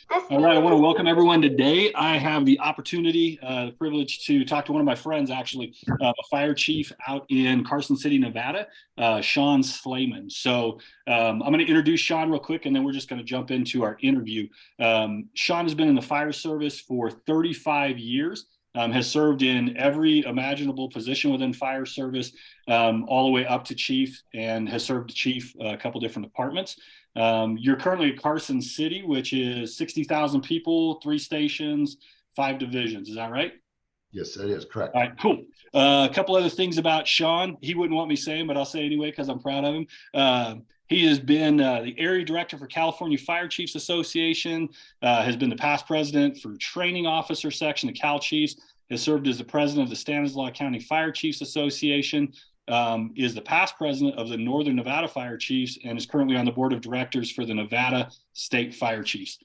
All right, I want to welcome everyone today. I have the opportunity, the privilege to talk to one of my friends, actually, a fire chief out in Carson City, Nevada, Sean Slamon. So I'm going to introduce Sean real quick, and then we're just going to jump into our interview. Sean has been in the fire service for 35 years. Has served in every imaginable position within fire service, all the way up to chief, and has served chief a couple different departments. You're currently at Carson City, which is 60,000 people, 3 stations, 5 divisions. Is that right? Yes, that is correct. All right, cool. A couple other things about Sean. He wouldn't want me saying, but I'll say anyway because I'm proud of him. He has been the area director for California Fire Chiefs Association, has been the past president for training officer section of Cal Chiefs, has served as the president of the Stanislaus County Fire Chiefs Association, is the past president of the Northern Nevada Fire Chiefs, and is currently on the board of directors for the Nevada State Fire Chiefs.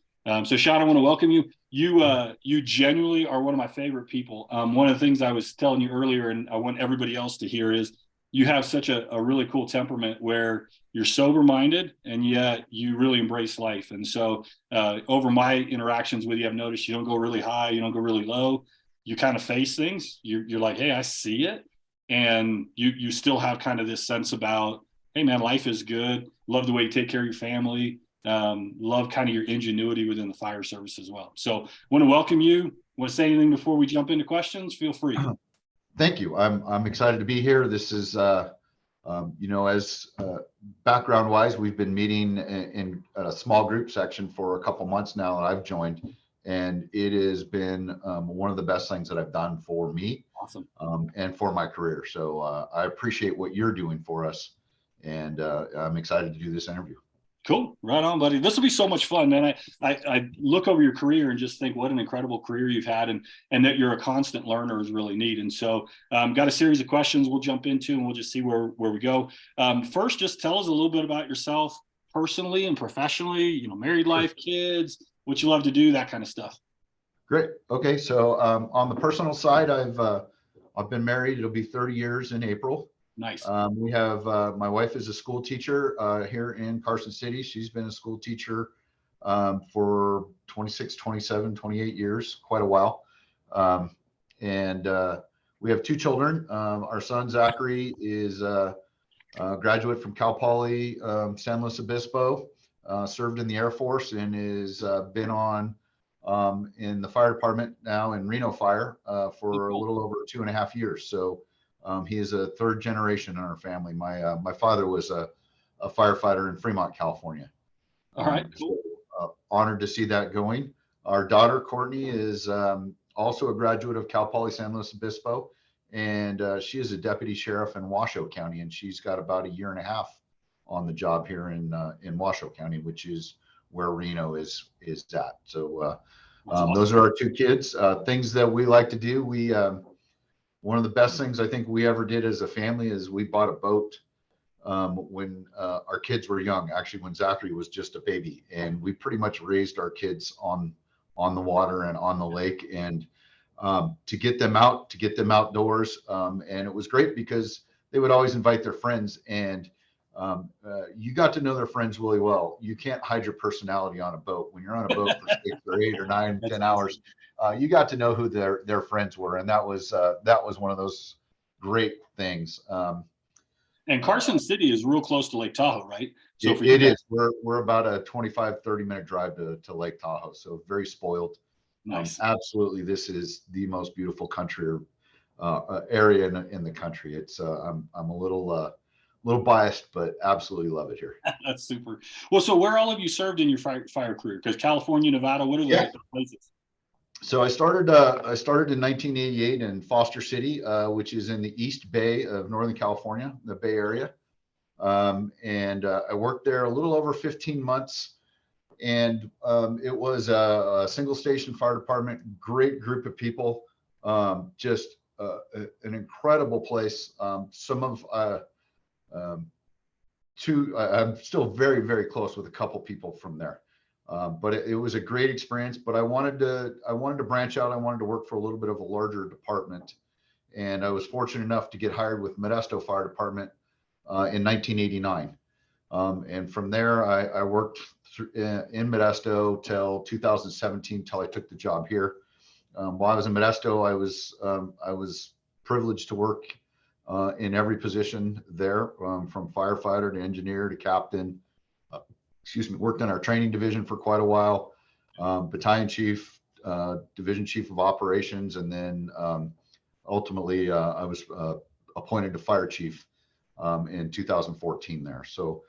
So Sean, I want to welcome you. You genuinely are one of my favorite people. One of the things I was telling you earlier, and I want everybody else to hear, is you have such a really cool temperament where you're sober-minded and yet you really embrace life. And so over my interactions with you, I've noticed you don't go really high, you don't go really low. You kind of face things. You're like, hey, I see it. And you still have kind of this sense about, hey, man, life is good. Love the way you take care of your family. Love kind of your ingenuity within the fire service as well. So want to welcome you. Want to say anything before we jump into questions? Feel free. Thank you. I'm excited to be here. This is, as background wise, we've been meeting in a small group section for a couple months now that I've joined, and it has been one of the best things that I've done for me. Awesome. And for my career. So I appreciate what you're doing for us, and I'm excited to do this interview. Cool. Right on, buddy. This will be so much fun, man. I look over your career and just think what an incredible career you've had, and that you're a constant learner is really neat. And so got a series of questions we'll jump into, and we'll just see where we go. First, just tell us a little bit about yourself personally and professionally, married life, kids, what you love to do, that kind of stuff. Great. Okay. So on the personal side, I've been married. It'll be 30 years in April. Nice. We have my wife is a school teacher here in Carson City. She's been a school teacher for 26, 27, 28 years, quite a while. And we have 2 children. Our son, Zachary, is a graduate from Cal Poly San Luis Obispo, served in the Air Force, and is been on in the fire department now in Reno Fire for a little over 2.5 years. So he is a 3rd generation in our family. My father was a firefighter in Fremont, California. All right, cool. So, honored to see that going. Our daughter, Courtney, is also a graduate of Cal Poly San Luis Obispo, and she is a deputy sheriff in Washoe County, and she's got about 1.5 years on the job here in Washoe County, which is where Reno is at. So awesome. Those are our 2 kids. Things that we like to do. One of the best things I think we ever did as a family is we bought a boat when our kids were young, actually when Zachary was just a baby, and we pretty much raised our kids on the water and on the lake, and to get them out, to get them outdoors. And it was great because they would always invite their friends, and you got to know their friends really well. You can't hide your personality on a boat. When you're on a boat for 6 or 8 or 9, 10 hours, you got to know who their friends were. And that was one of those great things. And Carson City is real close to Lake Tahoe, right? So it is. We're about a 25-30 minute drive to Lake Tahoe. So very spoiled. Nice. Absolutely. This is the most beautiful country area in the country. It's I'm a little biased, but absolutely love it here. That's super. Well, so where all of you served in your fire career? Because California, Nevada, what are the places? So I started in 1988 in Foster City, which is in the East Bay of Northern California, the Bay Area. And I worked there a little over 15 months. And it was a single station fire department, great group of people, just an incredible place. I'm still very, very close with a couple people from there. But it was a great experience, but I wanted to branch out. I wanted to work for a little bit of a larger department. And I was fortunate enough to get hired with Modesto Fire Department in 1989. And from there, I worked in Modesto till 2017, till I took the job here. While I was in Modesto, I was privileged to work in every position there, from firefighter to engineer to captain. Worked in our training division for quite a while, battalion chief, division chief of operations, and then ultimately I was appointed to fire chief in 2014 there. So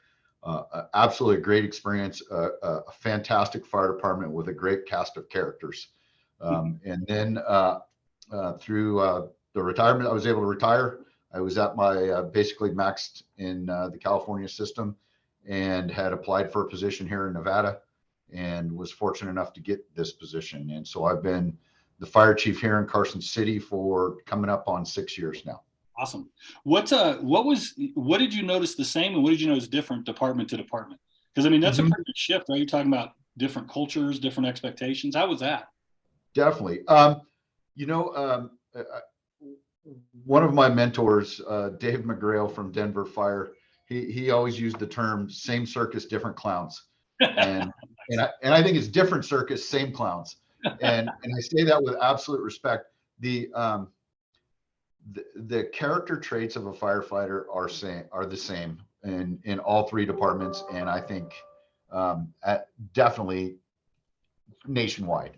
absolutely a great experience, a fantastic fire department with a great cast of characters. And then through the retirement, I was able to retire. I was at my basically maxed in the California system, and had applied for a position here in Nevada, and was fortunate enough to get this position. And so I've been the fire chief here in Carson City for coming up on 6 years now. Awesome. What did you notice the same, and what did you notice different department to department? Because I mean, that's a pretty big shift, right? You're talking about different cultures, different expectations. How was that? Definitely. One of my mentors, Dave McGrail from Denver Fire, he always used the term "same circus, different clowns," and I think it's different circus, same clowns, and I say that with absolute respect. The character traits of a firefighter are the same in all three departments, and I think definitely nationwide.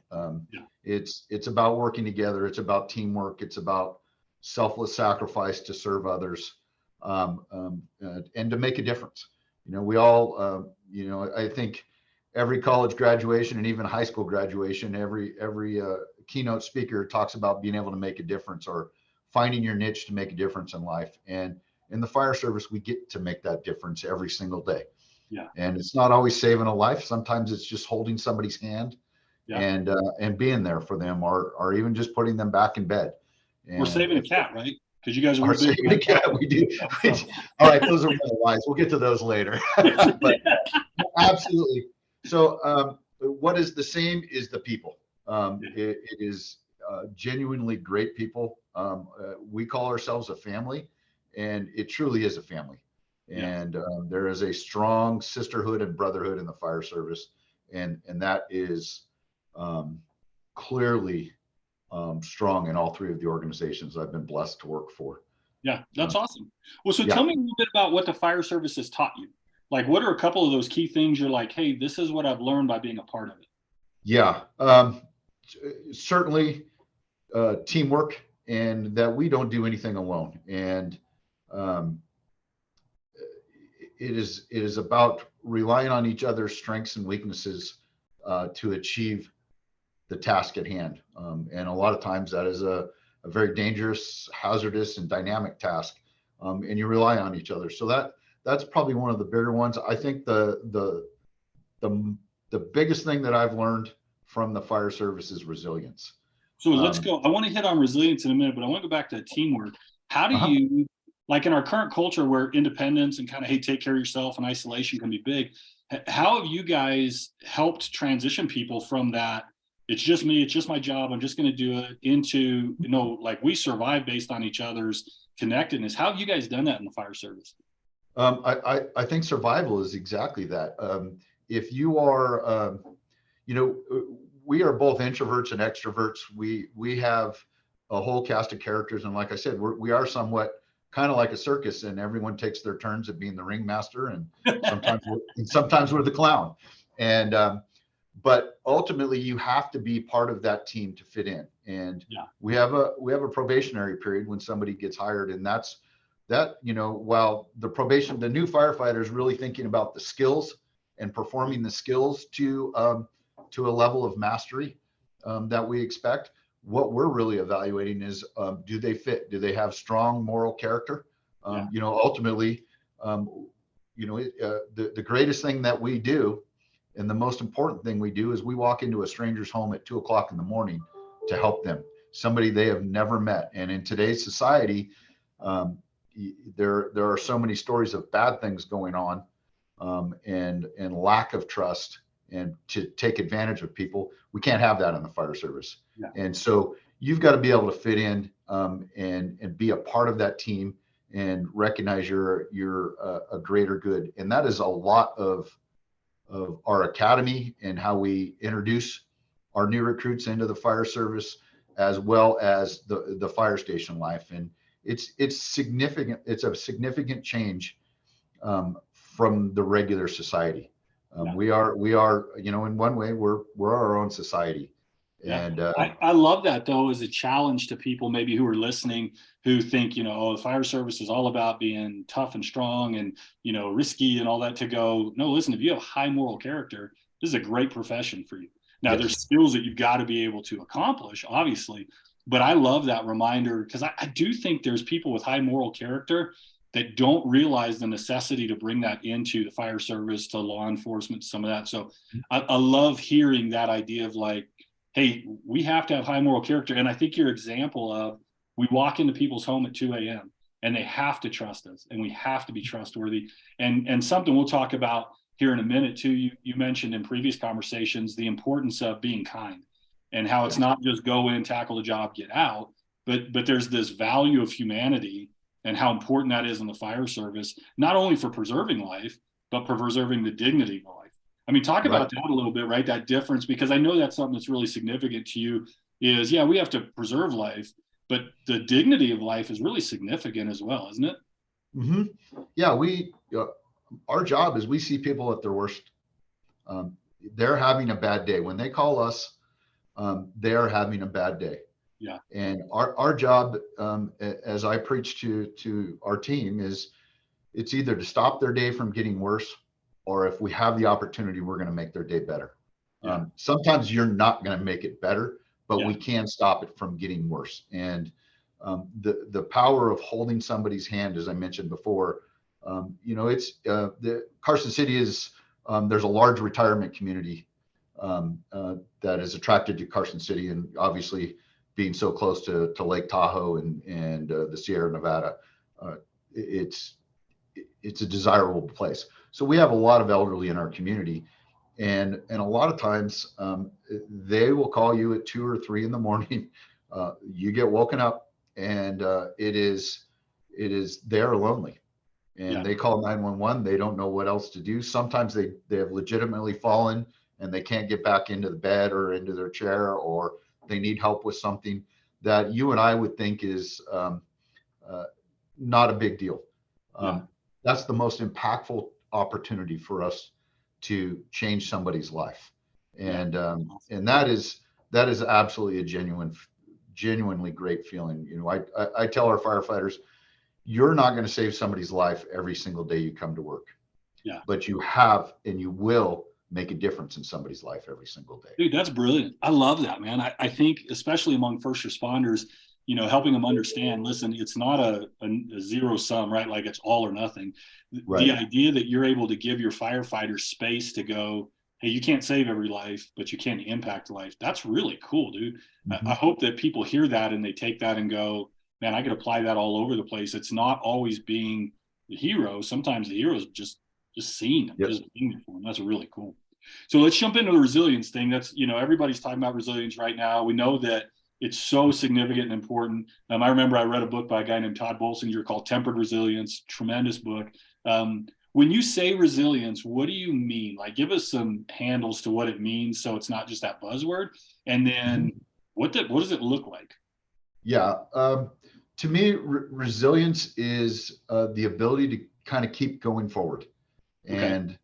It's about working together. It's about teamwork. It's about selfless sacrifice to serve others, and to make a difference. We all, I think every college graduation and even high school graduation, every keynote speaker talks about being able to make a difference, or finding your niche to make a difference in life. And in the fire service, we get to make that difference every single day. Yeah. And it's not always saving a life. Sometimes it's just holding somebody's hand, Yeah. and being there for them, or even just putting them back in bed. And we're saving a cat, right? Because you guys are saving a cat. We do. All right, those are my lies. We'll get to those later. But absolutely. So what is the same is the people. It is genuinely great people. We call ourselves a family, and it truly is a family. And there is a strong sisterhood and brotherhood in the fire service, and that is clearly strong in all three of the organizations I've been blessed to work for. Yeah, that's awesome. Well, so tell me a little bit about what the fire service has taught you. Like, what are a couple of those key things you're like, hey, this is what I've learned by being a part of it? Yeah, certainly teamwork, and that we don't do anything alone. And it is about relying on each other's strengths and weaknesses to achieve the task at hand. And a lot of times that is a very dangerous, hazardous, and dynamic task. And you rely on each other. So that's probably one of the bigger ones. I think the biggest thing that I've learned from the fire service is resilience. So let's go. I want to hit on resilience in a minute, but I want to go back to teamwork. How do you, like in our current culture where independence and kind of, hey, take care of yourself and isolation can be big, how have you guys helped transition people from that, it's just me, it's just my job, I'm just going to do it, into, like we survive based on each other's connectedness? How have you guys done that in the fire service? I think survival is exactly that. If you are, we are both introverts and extroverts. We have a whole cast of characters, and like I said, we are somewhat kind of like a circus, and everyone takes their turns at being the ringmaster, and sometimes we're the clown. And but ultimately, you have to be part of that team to fit in. And we have a probationary period when somebody gets hired, and that's while the new firefighter is really thinking about the skills and performing the skills to a level of mastery that we expect. What we're really evaluating is, do they fit? Do they have strong moral character? Ultimately, the greatest thing that we do, and the most important thing we do, is we walk into a stranger's home at 2:00 in the morning to help them, somebody they have never met. And in today's society, there are so many stories of bad things going on, and lack of trust, and to take advantage of people. We can't have that in the fire service. And so you've got to be able to fit in, and be a part of that team, and recognize you're a greater good. And that is a lot of our academy and how we introduce our new recruits into the fire service, as well as the fire station life. And it's significant. It's a significant change from the regular society. We are, in one way, we're our own society. Yeah. And I love that, though, as a challenge to people maybe who are listening, who think, oh, the fire service is all about being tough and strong and, risky and all that, to go, no, listen, if you have high moral character, this is a great profession for you. Now, yes. There's skills that you've got to be able to accomplish, obviously, but I love that reminder, because I do think there's people with high moral character that don't realize the necessity to bring that into the fire service, to law enforcement, some of that. So I love hearing that idea of like, hey, we have to have high moral character. And I think your example of, we walk into people's home at 2 a.m. and they have to trust us, and we have to be trustworthy. And something we'll talk about here in a minute too, you mentioned in previous conversations, the importance of being kind, and how it's not just go in, tackle the job, get out, but there's this value of humanity and how important that is in the fire service, not only for preserving life, but for preserving the dignity of life. I mean, talk about that a little bit, right? That difference, because I know that's something that's really significant to you is, yeah, we have to preserve life, but the dignity of life is really significant as well, isn't it? Mm-hmm. Yeah, our job is, we see people at their worst. They're having a bad day. When they call us, they are having a bad day. Yeah. And our job, as I preach to our team, is it's either to stop their day from getting worse, or if we have the opportunity, we're going to make their day better. Yeah. Sometimes you're not going to make it better, but we can stop it from getting worse. And the power of holding somebody's hand, as I mentioned before, it's the Carson City is, there's a large retirement community that is attracted to Carson City, and obviously being so close to Lake Tahoe and the Sierra Nevada, it's a desirable place. So we have a lot of elderly in our community, and a lot of times they will call you at 2 or 3 in the morning. You get woken up, and it is they're lonely, and they call 911. They don't know what else to do. Sometimes they have legitimately fallen and they can't get back into the bed or into their chair, or they need help with something that you and I would think is not a big deal. That's the most impactful opportunity for us to change somebody's life. And that is absolutely a genuinely great feeling. I tell our firefighters, you're not going to save somebody's life every single day you come to work. Yeah. But you have, and you will make a difference in somebody's life every single day. Dude, that's brilliant. I love that, man. I think, especially among first responders, helping them understand, listen, it's not a zero sum, right? Like it's all or nothing. Right. The idea that you're able to give your firefighters space to go, hey, you can't save every life, but you can impact life. That's really cool, dude. Mm-hmm. I hope that people hear that and they take that and go, man, I could apply that all over the place. It's not always being the hero. Sometimes the hero is just seeing them, just being there for them. That's really cool. So let's jump into the resilience thing. That's, everybody's talking about resilience right now. We know that it's so significant and important. I remember I read a book by a guy named Todd Bolsinger called Tempered Resilience, tremendous book. When you say resilience, what do you mean? Like, give us some handles to what it means, so it's not just that buzzword. And then what does it look like? Yeah. To me, resilience is the ability to kind of keep going forward. Okay. And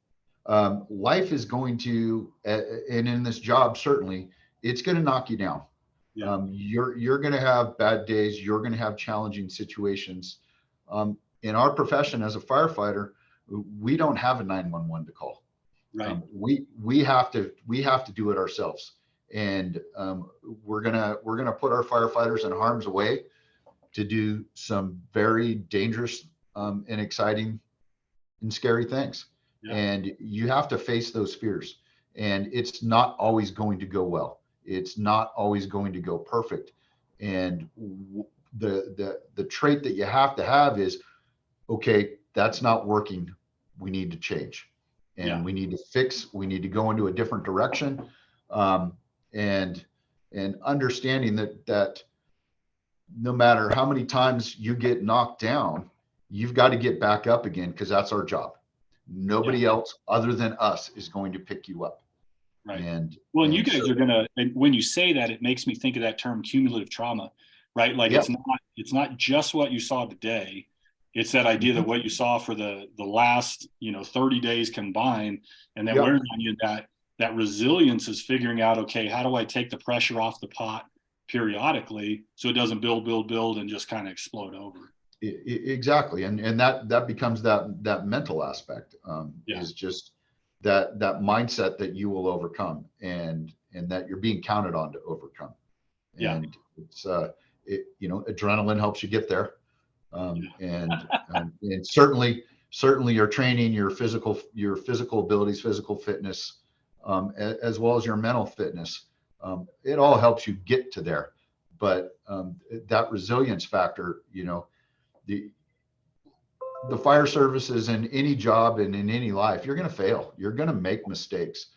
life is going to, and in this job, certainly, it's going to knock you down. Yeah. You're going to have bad days. You're going to have challenging situations. In our profession as a firefighter, we don't have a 911 to call. Right. We have to do it ourselves. And we're gonna put our firefighters in harm's way to do some very dangerous and exciting and scary things. Yeah. And you have to face those fears. And it's not always going to go well. It's not always going to go perfect. And the trait that you have to have is, okay, that's not working. We need to change, and we need to fix. We need to go into a different direction. And understanding that no matter how many times you get knocked down, you've got to get back up again, because that's our job. Nobody else other than us is going to pick you up. Right. And well, and you guys are gonna, and when you say that, it makes me think of that term cumulative trauma, right? Like it's not just what you saw today. It's that idea that what you saw for the last, 30 days combined, and that wears on you, that resilience is figuring out, okay, how do I take the pressure off the pot periodically so it doesn't build and just kind of explode over. Exactly. And that becomes that mental aspect, is just that mindset that you will overcome, and that you're being counted on to overcome. And it's adrenaline helps you get there. And certainly your training, your physical abilities, physical fitness, as well as your mental fitness, it all helps you get to there. But that resilience factor, the fire service is in any job and in any life, you're going to fail. You're going to make mistakes.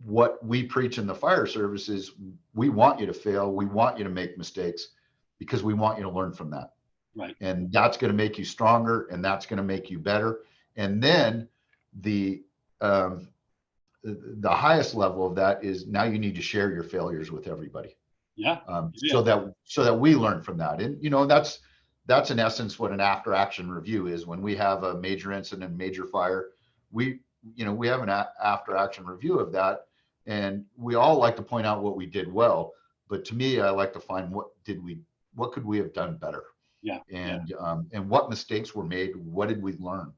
What we preach in the fire service is we want you to fail. We want you to make mistakes, because we want you to learn from that. Right. And that's going to make you stronger, and that's going to make you better. And then the highest level of that is now you need to share your failures with everybody. So that we learn from that. And that's in essence what an after action review is. When we have a major incident, major fire, we have an after action review of that, and we all like to point out what we did well. But to me, I like to find what could we have done better? And what mistakes were made? What did we learn?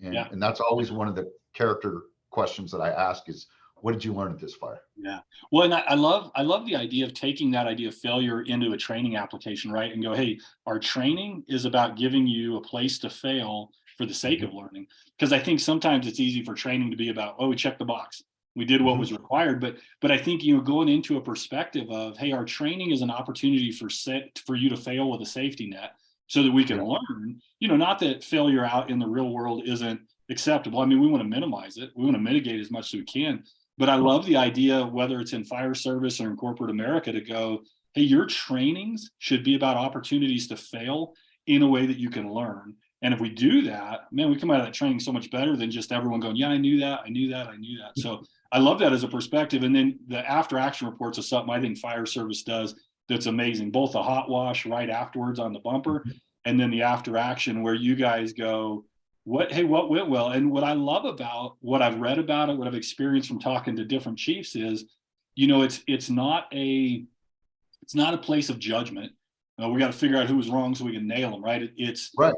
And that's always one of the character questions that I ask is, what did you learn at this fire? Yeah. Well, and I love the idea of taking that idea of failure into a training application, right? And go, hey, our training is about giving you a place to fail for the sake of learning. Because I think sometimes it's easy for training to be about, oh, we checked the box. We did what was required. But I think, going into a perspective of, hey, our training is an opportunity for you to fail with a safety net so that we can learn, not that failure out in the real world isn't acceptable. I mean, we want to minimize it. We want to mitigate as much as we can. But I love the idea, whether it's in fire service or in corporate America, to go, hey, your trainings should be about opportunities to fail in a way that you can learn. And if we do that, man, we come out of that training so much better than just everyone going, yeah, I knew that. So I love that as a perspective. And then the after action reports is something I think fire service does that's amazing, both the hot wash right afterwards on the bumper, and then the after action where you guys go, what went well? And what I love about what I've read about it, what I've experienced from talking to different chiefs is, it's not a place of judgment. We got to figure out who was wrong so we can nail them, right? It's right.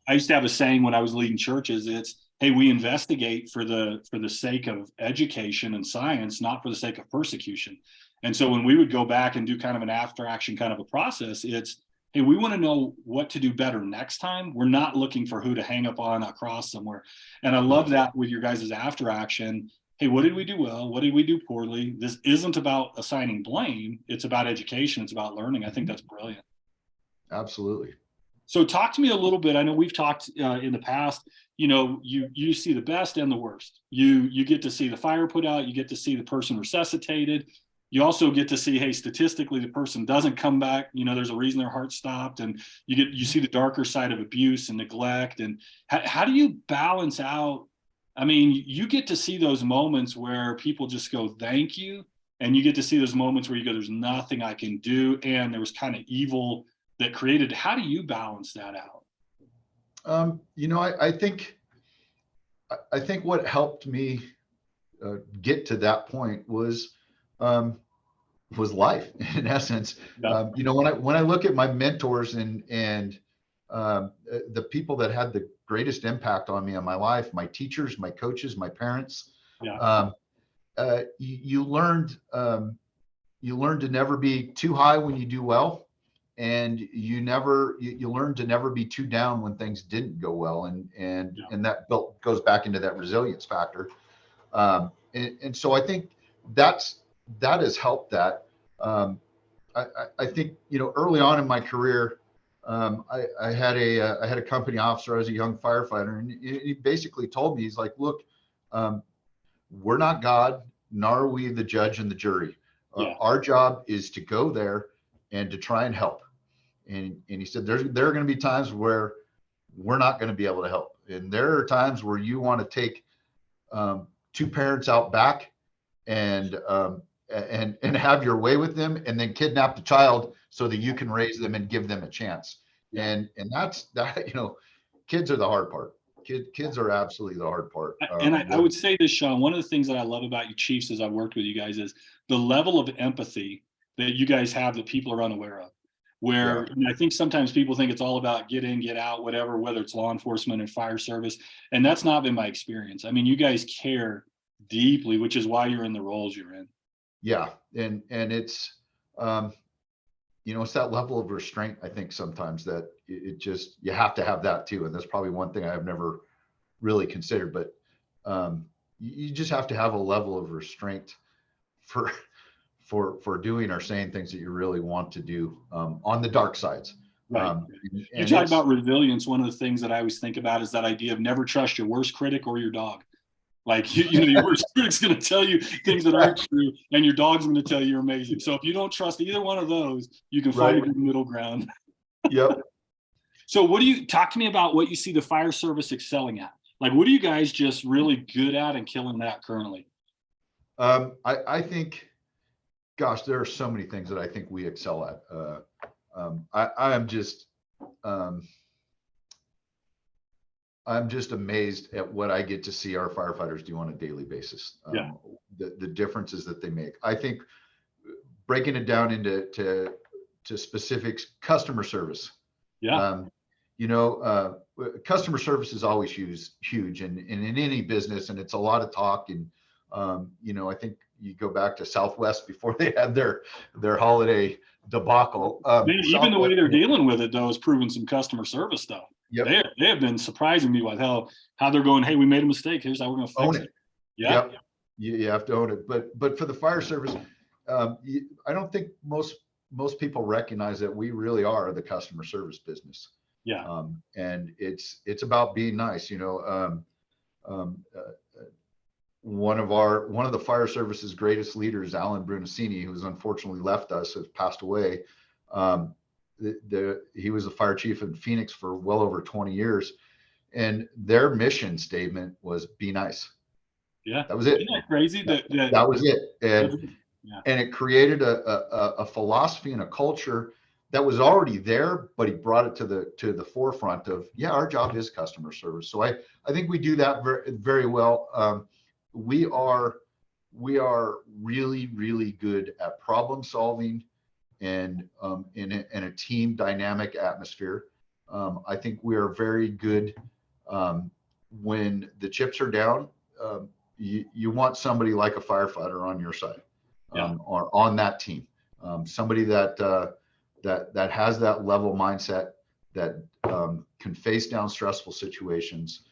I used to have a saying when I was leading churches. It's, hey, we investigate for the sake of education and science, not for the sake of persecution. And so when we would go back and do kind of an after action kind of a process, it's, hey, we want to know what to do better next time. We're not looking for who to hang up on a cross somewhere. And I love that with your guys' after action. Hey, what did we do well? What did we do poorly? This isn't about assigning blame. It's about education. It's about learning. I think that's brilliant. Absolutely. So talk to me a little bit. I know we've talked in the past, you see the best and the worst. You get to see the fire put out. You get to see the person resuscitated. You also get to see, hey, statistically, the person doesn't come back. There's a reason their heart stopped, and you see the darker side of abuse and neglect. And how do you balance out? I mean, you get to see those moments where people just go, thank you. And you get to see those moments where you go, there's nothing I can do. And there was kind of evil that created. How do you balance that out? I think what helped me get to that point was life, in essence. When I look at my mentors and the people that had the greatest impact on me in my life, my teachers, my coaches, my parents, you learned to never be too high when you do well, and you learn to never be too down when things didn't go well, and that goes back into that resilience factor. And so I think that has helped that. I think, early on in my career, I had a company officer. I was a young firefighter, and he basically told me, he's like, look, we're not God, nor are we the judge and the jury. Our job is to go there and to try and help. And he said, there are going to be times where we're not going to be able to help. And there are times where you want to take two parents out back and have your way with them, and then kidnap the child so that you can raise them and give them a chance. And that's that. Kids are the hard part. Kids are absolutely the hard part. And I would say this, Sean, one of the things that I love about you Chiefs as I've worked with you guys is the level of empathy that you guys have that people are unaware of. Where I think sometimes people think it's all about get in, get out, whatever, whether it's law enforcement and fire service. And that's not been my experience. I mean, you guys care deeply, which is why you're in the roles you're in. Yeah. And it's, it's that level of restraint, I think sometimes that it just, you have to have that too. And that's probably one thing I've never really considered, but you just have to have a level of restraint for doing or saying things that you really want to do on the dark sides. Right. You talk about resilience. One of the things that I always think about is that idea of never trust your worst critic or your dog. Like, your worst critic's going to tell you things that aren't true, and your dog's going to tell you you're amazing. So if you don't trust either one of those, you can find a good middle ground. Yep. So talk to me about what you see the fire service excelling at? Like, what are you guys just really good at and killing that currently? I think, gosh, there are so many things that I think we excel at. I'm just amazed at what I get to see our firefighters do on a daily basis. The differences that they make. I think breaking it down into specifics, customer service. Customer service is always huge and in any business, and it's a lot of talk. And I think you go back to Southwest before they had their holiday debacle. Even the way they're dealing with it, though, is proving some customer service stuff. They have been surprising me with how they're going, hey, we made a mistake. Here's how we're going to fix it. Yep. You have to own it. But for the fire service, I don't think most people recognize that we really are the customer service business. And it's about being nice. One of the fire service's greatest leaders, Alan Brunacini, who's unfortunately left us, has passed away. He was a fire chief in Phoenix for well over 20 years, and their mission statement was "Be nice." Yeah, that was it. Isn't that crazy? That was it, and it created a philosophy and a culture that was already there, but he brought it to the forefront of our job is customer service. So I think we do that very, very well. We are really, really good at problem solving and in a team dynamic atmosphere. I think we are very good when the chips are down. You want somebody like a firefighter on your side, or on that team, somebody that has that level mindset, that can face down stressful situations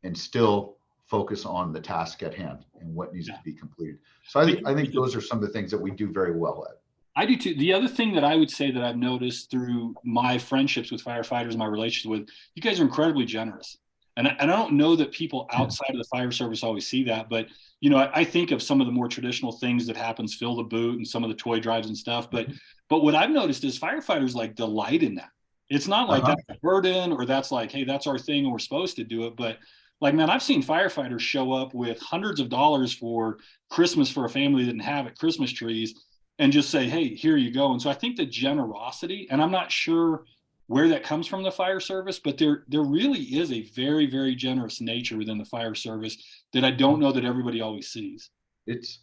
and still focus on the task at hand and what needs to be completed. So I think those are some of the things that we do very well at. I do too. The other thing that I would say that I've noticed through my friendships with firefighters, my relations with, you guys are incredibly generous. And I don't know that people outside of the fire service always see that, but I think of some of the more traditional things that happens, fill the boot and some of the toy drives and stuff. But what I've noticed is firefighters like delight in that. It's not like that's a burden or that's like, hey, that's our thing and we're supposed to do it. But like, man, I've seen firefighters show up with hundreds of dollars for Christmas for a family that didn't have it, Christmas trees, and just say, hey, here you go. And so I think the generosity, and I'm not sure where that comes from the fire service, but there really is a very, very generous nature within the fire service that I don't know that everybody always sees. It's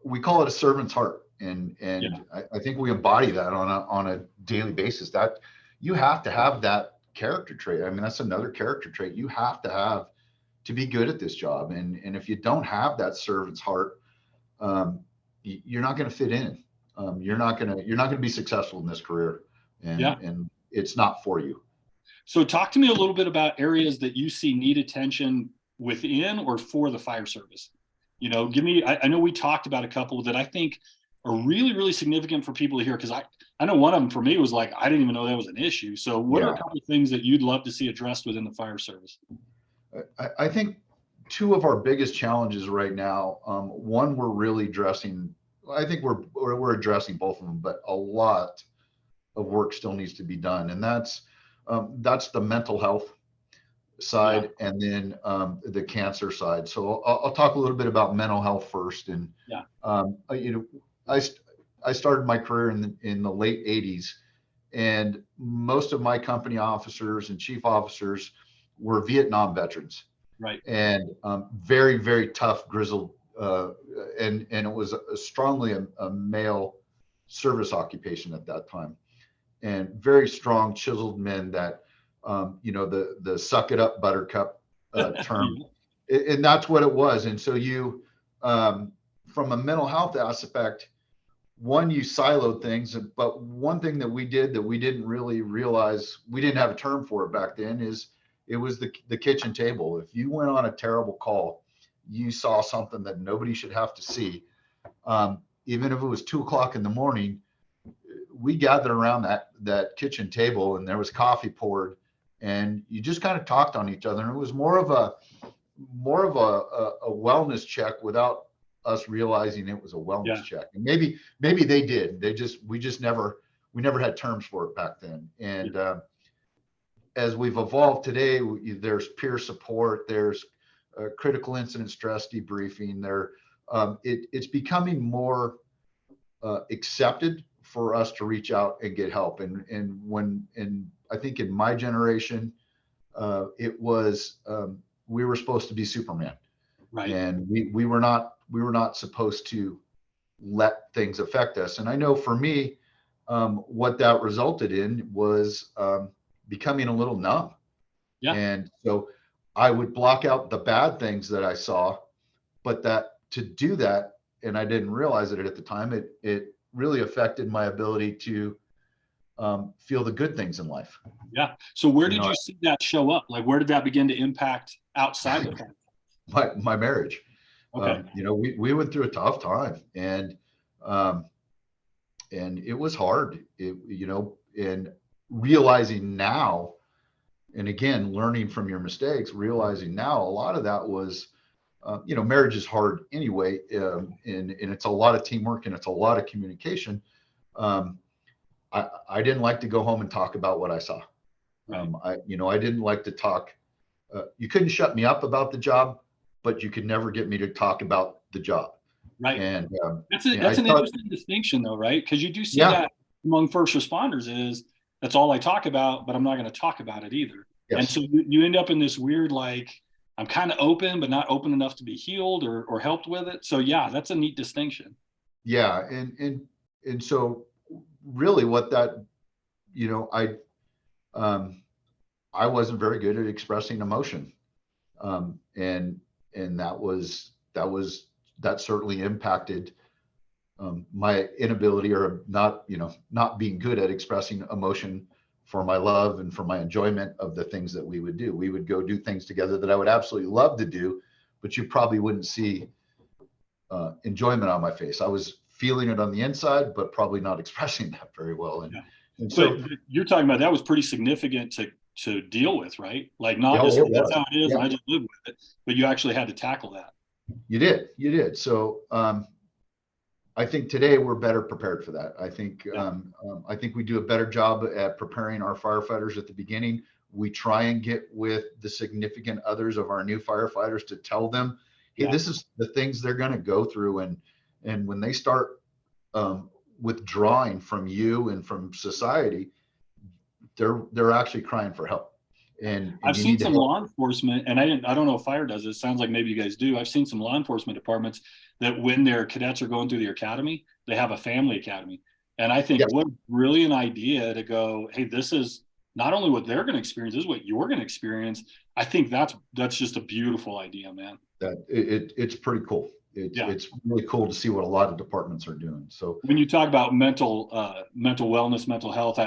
we call it a servant's heart. And I think we embody that on a daily basis, that you have to have that character trait. I mean, that's another character trait you have to have to be good at this job. And if you don't have that servant's heart, you're not going to fit in. You're not going to be successful in this career, and it's not for you. So talk to me a little bit about areas that you see need attention within or for the fire service. I know we talked about a couple that I think are really, really significant for people to hear, because I know one of them for me was like, I didn't even know that was an issue. So what are a couple of things that you'd love to see addressed within the fire service? I think two of our biggest challenges right now, one we're really addressing, I think we're addressing both of them, but a lot of work still needs to be done. And that's That's the mental health side, and then the cancer side. So I'll talk a little bit about mental health first. And Yeah. you know, I started my career in the late 80s, and most of my company officers and chief officers were Vietnam veterans, Right. and very, very tough, grizzled, and it was strongly a male service occupation at that time, and very strong, chiseled men that, the suck it up, buttercup term, and that's what it was. And so from a mental health aspect, one, you siloed things, but one thing that we did that we didn't really realize, we didn't have a term for it back then, is it was the kitchen table. If you went on a terrible call, you saw something that nobody should have to see. Even if it was 2 o'clock in the morning, we gathered around that kitchen table, and there was coffee poured, and you just kind of talked on each other. And it was more of a wellness check without us realizing it was a wellness check. And maybe they did. We never had terms for it back then. And as we've evolved today, there's peer support, there's critical incident stress debriefing. It's becoming more accepted for us to reach out and get help. And I think in my generation, it was we were supposed to be Superman, right? And we were not supposed to let things affect us. And I know for me, what that resulted in was becoming a little numb. Yeah. And so I would block out the bad things that I saw, but to do that, and I didn't realize it at the time, it really affected my ability to feel the good things in life. Yeah. So where did you see that show up? Like, where did that begin to impact outside of my marriage? Okay. We went through a tough time, and it was hard. And realizing now, and again, learning from your mistakes, realizing now a lot of that was, marriage is hard anyway, and it's a lot of teamwork, and it's a lot of communication. I didn't like to go home and talk about what I saw. Right. I didn't like to talk. You couldn't shut me up about the job, but you could never get me to talk about the job. Right. And that's an interesting distinction, though, right? Because you do see that among first responders is that's all I talk about, but I'm not going to talk about it either. Yes. And so you end up in this weird, like, I'm kind of open, but not open enough to be healed or helped with it. So yeah, that's a neat distinction. Yeah. And so really what that, I wasn't very good at expressing emotion. And that certainly impacted my inability, or not being good at expressing emotion for my love and for my enjoyment of the things that we would do. We would go do things together that I would absolutely love to do, but you probably wouldn't see enjoyment on my face. I was feeling it on the inside, but probably not expressing that very well. And so but you're talking about that was pretty significant to deal with, right? Like not just that's how it is, and I just live with it, but you actually had to tackle that. You did. So I think today we're better prepared for that. I think we do a better job at preparing our firefighters at the beginning. We try and get with the significant others of our new firefighters to tell them, hey, this is the things they're going to go through. And when they start withdrawing from you and from society, they're actually crying for help. And I've seen some law enforcement, and I don't know if fire does it. It sounds like maybe you guys do. I've seen some law enforcement departments that when their cadets are going through the academy, they have a family academy. And I think what really an idea to go, hey, this is not only what they're going to experience, this is what you're going to experience. I think that's just a beautiful idea, man. It's pretty cool. It's really cool to see what a lot of departments are doing. So when you talk about mental wellness, mental health,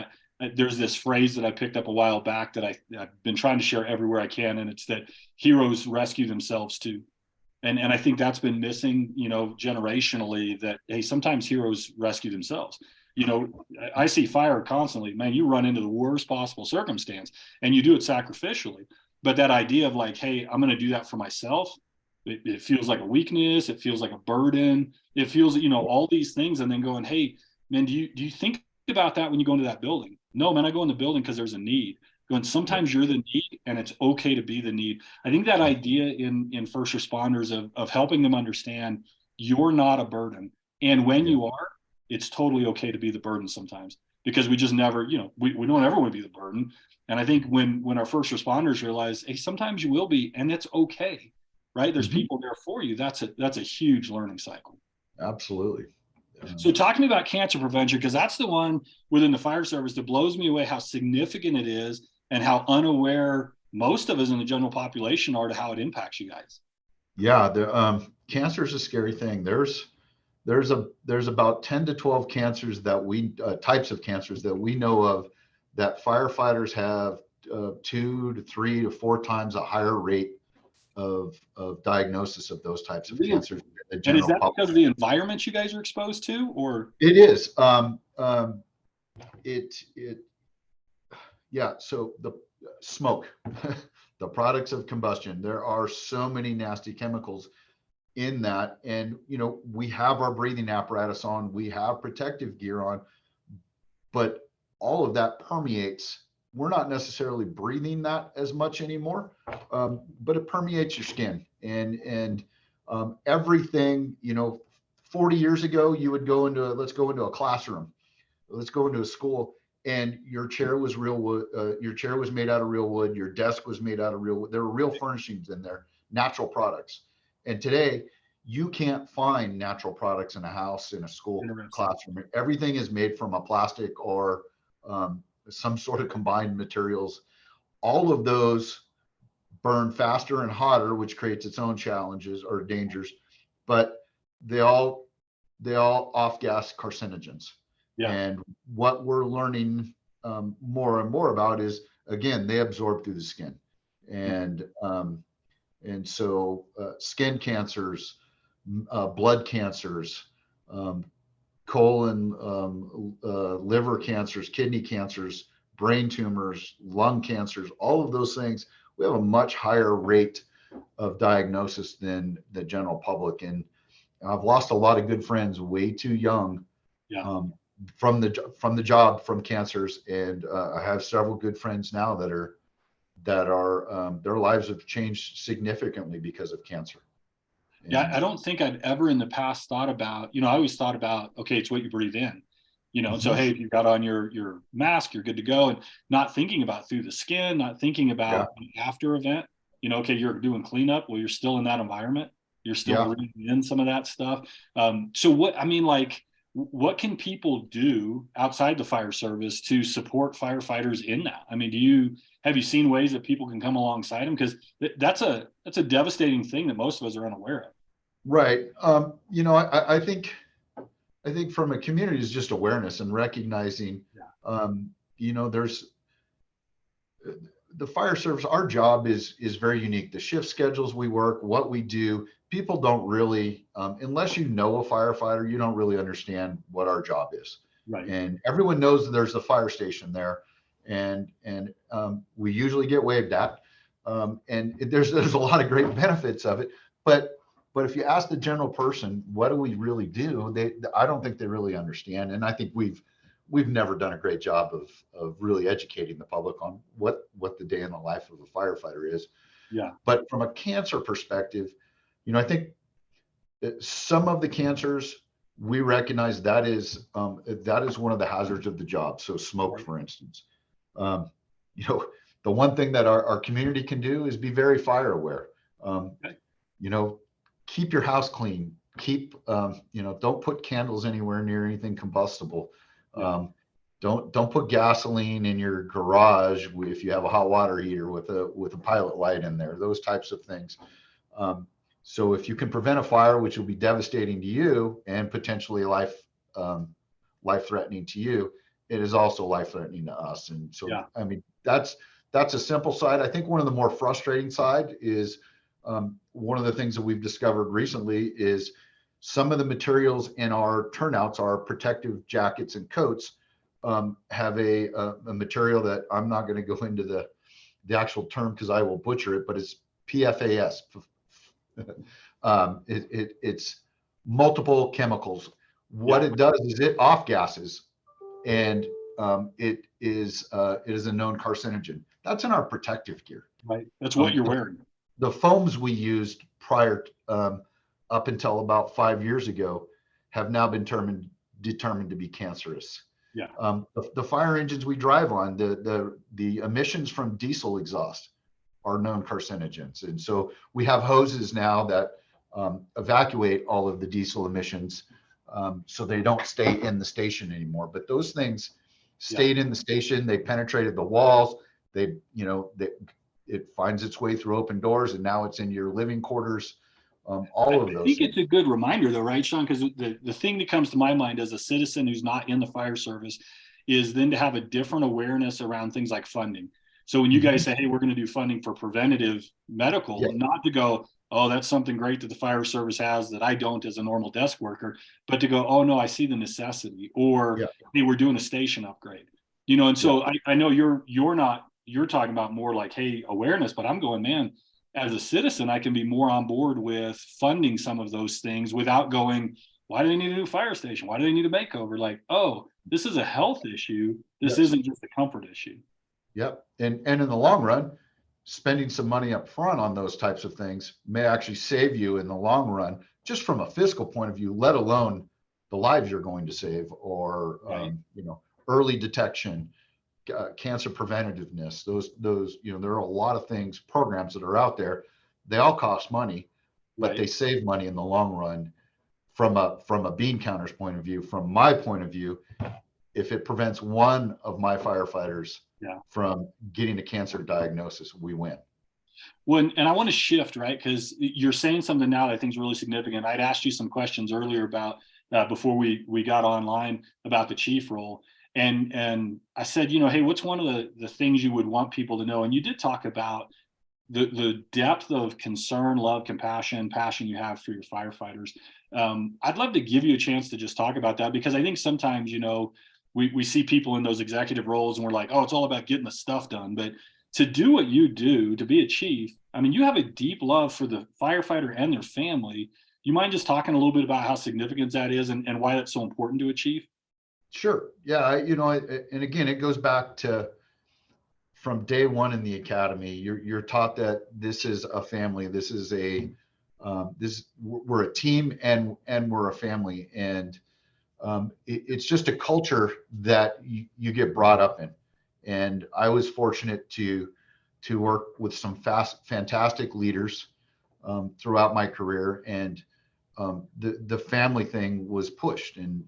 there's this phrase that I picked up a while back that I've been trying to share everywhere I can. And it's that heroes rescue themselves too. And I think that's been missing, generationally, that, hey, sometimes heroes rescue themselves. I see fire constantly, man, you run into the worst possible circumstance and you do it sacrificially. But that idea of like, hey, I'm going to do that for myself. It feels like a weakness. It feels like a burden. It feels, all these things. And then going, hey, man, do you think about that when you go into that building? No, man, I go in the building because there's a need. going, sometimes you're the need and it's okay to be the need. I think that idea in first responders of helping them understand you're not a burden. And when Yeah. you are, it's totally okay to be the burden sometimes, because we just never, we don't ever want to be the burden. And I think when our first responders realize, hey, sometimes you will be, and it's okay, right? There's Mhm. people there for you. That's a huge learning cycle. Absolutely. So talk to me about cancer prevention, because that's the one within the fire service that blows me away how significant it is and how unaware most of us in the general population are to how it impacts you guys. Yeah, cancer is a scary thing. There's about 10 to 12 cancers that we types of cancers that we know of that firefighters have 2 to 3 to 4 times a higher rate of diagnosis of those types of Really? cancers than the And is general that because public. of the environment you guys are exposed to, or? It is. It yeah. So the smoke, the products of combustion. There are so many nasty chemicals in that, and we have our breathing apparatus on, we have protective gear on, but all of that permeates. We're not necessarily breathing that as much anymore, but it permeates your skin, and everything. 40 years ago, you would let's go into a classroom, let's go into a school, and your chair was real wood. Your chair was made out of real wood. Your desk was made out of real wood. There were real furnishings in there, natural products. And today, you can't find natural products in a house, in a school classroom. Everything is made from a plastic or some sort of combined materials. All of those burn faster and hotter, which creates its own challenges or dangers, but they all off gas carcinogens. Yeah. And what we're learning more and more about is, again, they absorb through the skin, and so skin cancers, blood cancers, colon, liver cancers, kidney cancers, brain tumors, lung cancers, all of those things. We have a much higher rate of diagnosis than the general public. And I've lost a lot of good friends way too young, Yeah. from the job, from cancers, and I have several good friends now that are their lives have changed significantly because of cancer. Yeah, And I don't think I've ever in the past thought about, I always thought about, okay, it's what you breathe in, and so, hey, if you've got on your mask, you're good to go. And not thinking about through the skin, not thinking yeah, about the after event, okay, you're doing cleanup. Well, you're still in that environment. You're still yeah. breathing in some of that stuff. So what can people do outside the fire service to support firefighters in that? I mean, have you seen ways that people can come alongside them? Because that's a devastating thing that most of us are unaware of. Right. I think from a community is just awareness and recognizing, there's the fire service. Our job is very unique. The shift schedules we work, what we do, people don't really, unless you know a firefighter, you don't really understand what our job is. Right. And everyone knows that there's a fire station there, and we usually get waved at, and there's a lot of great benefits of it, but if you ask the general person, what do we really do? I don't think they really understand. And I think we've never done a great job of really educating the public on what the day in the life of a firefighter is. Yeah. But from a cancer perspective, I think some of the cancers we recognize that is one of the hazards of the job. So smoke, for instance, um, the one thing that our community can do is be very fire aware. Okay. Keep your house clean. Don't put candles anywhere near anything combustible. Yeah. Don't put gasoline in your garage if you have a hot water heater with a pilot light in there. Those types of things. So if you can prevent a fire, which will be devastating to you and potentially life threatening to you, it is also life threatening to us. And so, Yeah. I mean, that's a simple side. I think one of the more frustrating side is one of the things that we've discovered recently is some of the materials in our turnouts, our protective jackets and coats, have a material that I'm not going to go into the actual term because I will butcher it, but it's PFAS. It's multiple chemicals. What it does is it off gases, and it is a known carcinogen. that's in our protective gear. Right. That's what you're wearing. The foams we used prior, up until about 5 years ago, have now been determined to be cancerous. Yeah. The fire engines we drive on, the emissions from diesel exhaust are known carcinogens, and so we have hoses now that evacuate all of the diesel emissions, so they don't stay in the station anymore. But those things stayed in the station. They penetrated the walls. They, it finds its way through open doors, and now it's in your living quarters. All of those. I think it's a good reminder, though, right, Sean? Because the thing that comes to my mind as a citizen who's not in the fire service is then to have a different awareness around things like funding. So when you guys say, hey, we're going to do funding for preventative medical, not to go, oh, that's something great that the fire service has that I don't as a normal desk worker, but to go, oh, no, I see the necessity, or hey, we're doing a station upgrade, and so I know you're talking about more like, hey, awareness, but I'm going, man, as a citizen, I can be more on board with funding some of those things without going, why do they need a new fire station? Why do they need a makeover? Like, oh, this is a health issue. This isn't just a comfort issue. Yep. And in the long run, spending some money up front on those types of things may actually save you in the long run, just from a fiscal point of view, let alone the lives you're going to save, or, early detection, cancer preventativeness, those, there are a lot of things, programs that are out there. They all cost money, but they save money in the long run. From a bean counter's point of view, from my point of view, if it prevents one of my firefighters from getting a cancer diagnosis, we win. And I want to shift, right? Because you're saying something now that I think is really significant. I'd asked you some questions earlier about before we got online about the chief role. And I said, hey, what's one of the things you would want people to know? And you did talk about the depth of concern, love, compassion, passion you have for your firefighters. I'd love to give you a chance to just talk about that, because I think sometimes, we see people in those executive roles and we're like, oh, it's all about getting the stuff done. But to do what you do, to be a chief, I mean, you have a deep love for the firefighter and their family. You mind just talking a little bit about how significant that is and why that's so important to a chief? Sure. Yeah. And again, it goes back to from day one in the academy. You're taught that this is a family. This is we're a team, and we're a family. And it's just a culture that you get brought up in. And I was fortunate to work with some fantastic leaders throughout my career. And the family thing was pushed. And,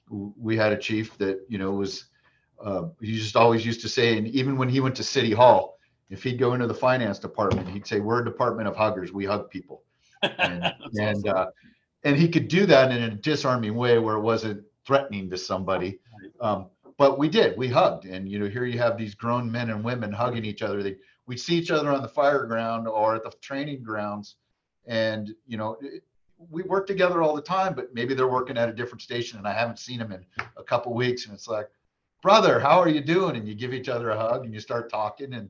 we had a chief that, was, he just always used to say, and even when he went to City Hall, if he'd go into the finance department, he'd say, we're a department of huggers. We hug people. And, and he could do that in a disarming way where it wasn't threatening to somebody. But we hugged. And, here you have these grown men and women hugging each other. We'd see each other on the fire ground or at the training grounds. And, we work together all the time, but maybe they're working at a different station and I haven't seen them in a couple of weeks. And it's like, brother, how are you doing? And you give each other a hug and you start talking. And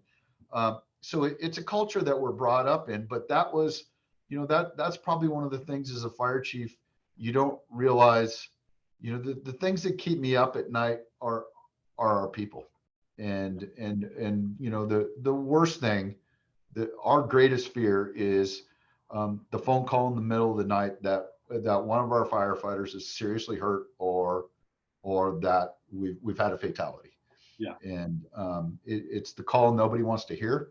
so it's a culture that we're brought up in. But that was, that's probably one of the things as a fire chief, you don't realize, the things that keep me up at night are our people. And the worst thing, our greatest fear is the phone call in the middle of the night that one of our firefighters is seriously hurt, or that we've had a fatality. Yeah. And it's the call nobody wants to hear.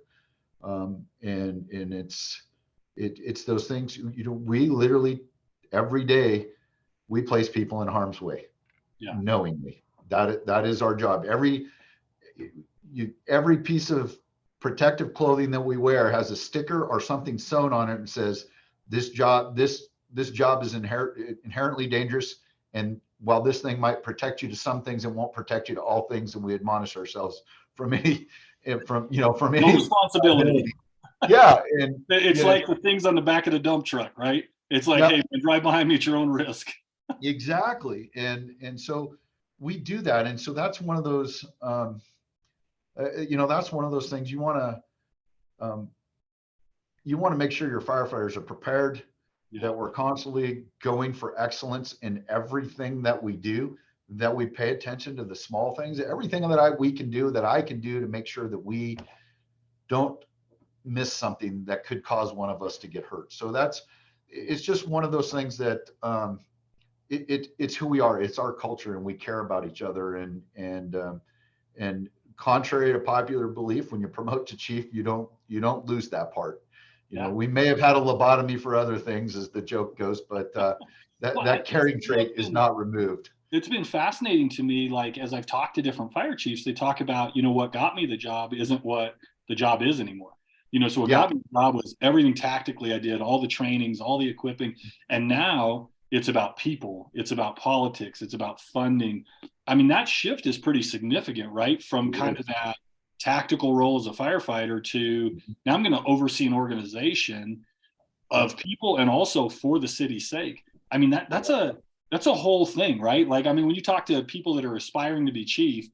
And it's those things, we literally every day we place people in harm's way, knowingly. That is our job. Every piece of protective clothing that we wear has a sticker or something sewn on it and says, this job is inherently dangerous. And while this thing might protect you to some things, it won't protect you to all things. And we admonish ourselves from any responsibility. Yeah. And it's like the things on the back of the dump truck, right? It's like, hey, drive behind me at your own risk. Exactly. And so we do that. And so that's one of those, that's one of those things you want to make sure your firefighters are prepared, that we're constantly going for excellence in everything that we do. that we pay attention to the small things, everything that I can do to make sure that we don't miss something that could cause one of us to get hurt. So it's just one of those things that it's who we are. It's our culture, and we care about each other. And contrary to popular belief, when you promote to chief, you don't lose that part. We may have had a lobotomy for other things, as the joke goes, but that caring trait is not removed. It's been fascinating to me, like, as I've talked to different fire chiefs, they talk about, what got me the job isn't what the job is anymore. So what got me the job was everything tactically I did, all the trainings, all the equipping. And now it's about people, it's about politics, it's about funding. I mean, that shift is pretty significant, right? From kind of that tactical role as a firefighter to now I'm going to oversee an organization of people, and also for the city's sake. I mean, that's a whole thing, right? Like, I mean, when you talk to people that are aspiring to be chief,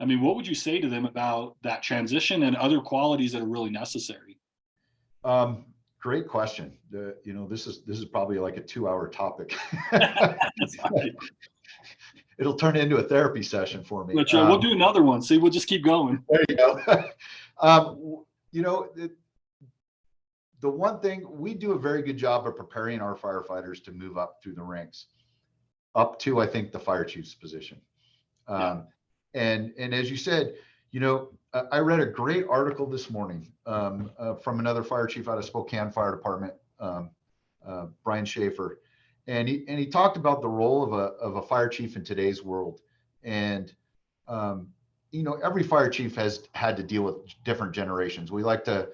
I mean, what would you say to them about that transition and other qualities that are really necessary? Great question. This is probably like a 2-hour topic. It'll turn into a therapy session for me. But we'll do another one. See, we'll just keep going. There you go. The one thing, we do a very good job of preparing our firefighters to move up through the ranks, up to, I think, the fire chief's position. And as you said, I read a great article this morning from another fire chief out of Spokane Fire Department, Brian Schaefer, and he talked about the role of a fire chief in today's world. And every fire chief has had to deal with different generations. We like to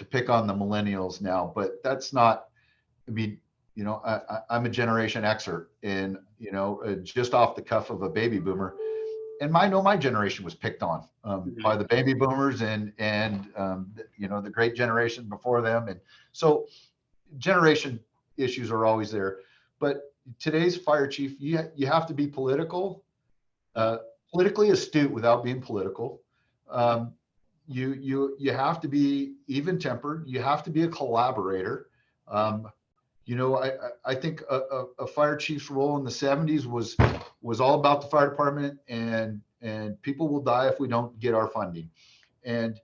pick on the millennials now, but that's not. I mean, I'm a Generation Xer, and just off the cuff of a baby boomer. And my generation was picked on by the baby boomers and the great generation before them. And so generation issues are always there. But today's fire chief, you have to be politically astute without being political. You have to be even tempered. You have to be a collaborator. I think a fire chief's role in the 70s was all about the fire department, and people will die if we don't get our funding. And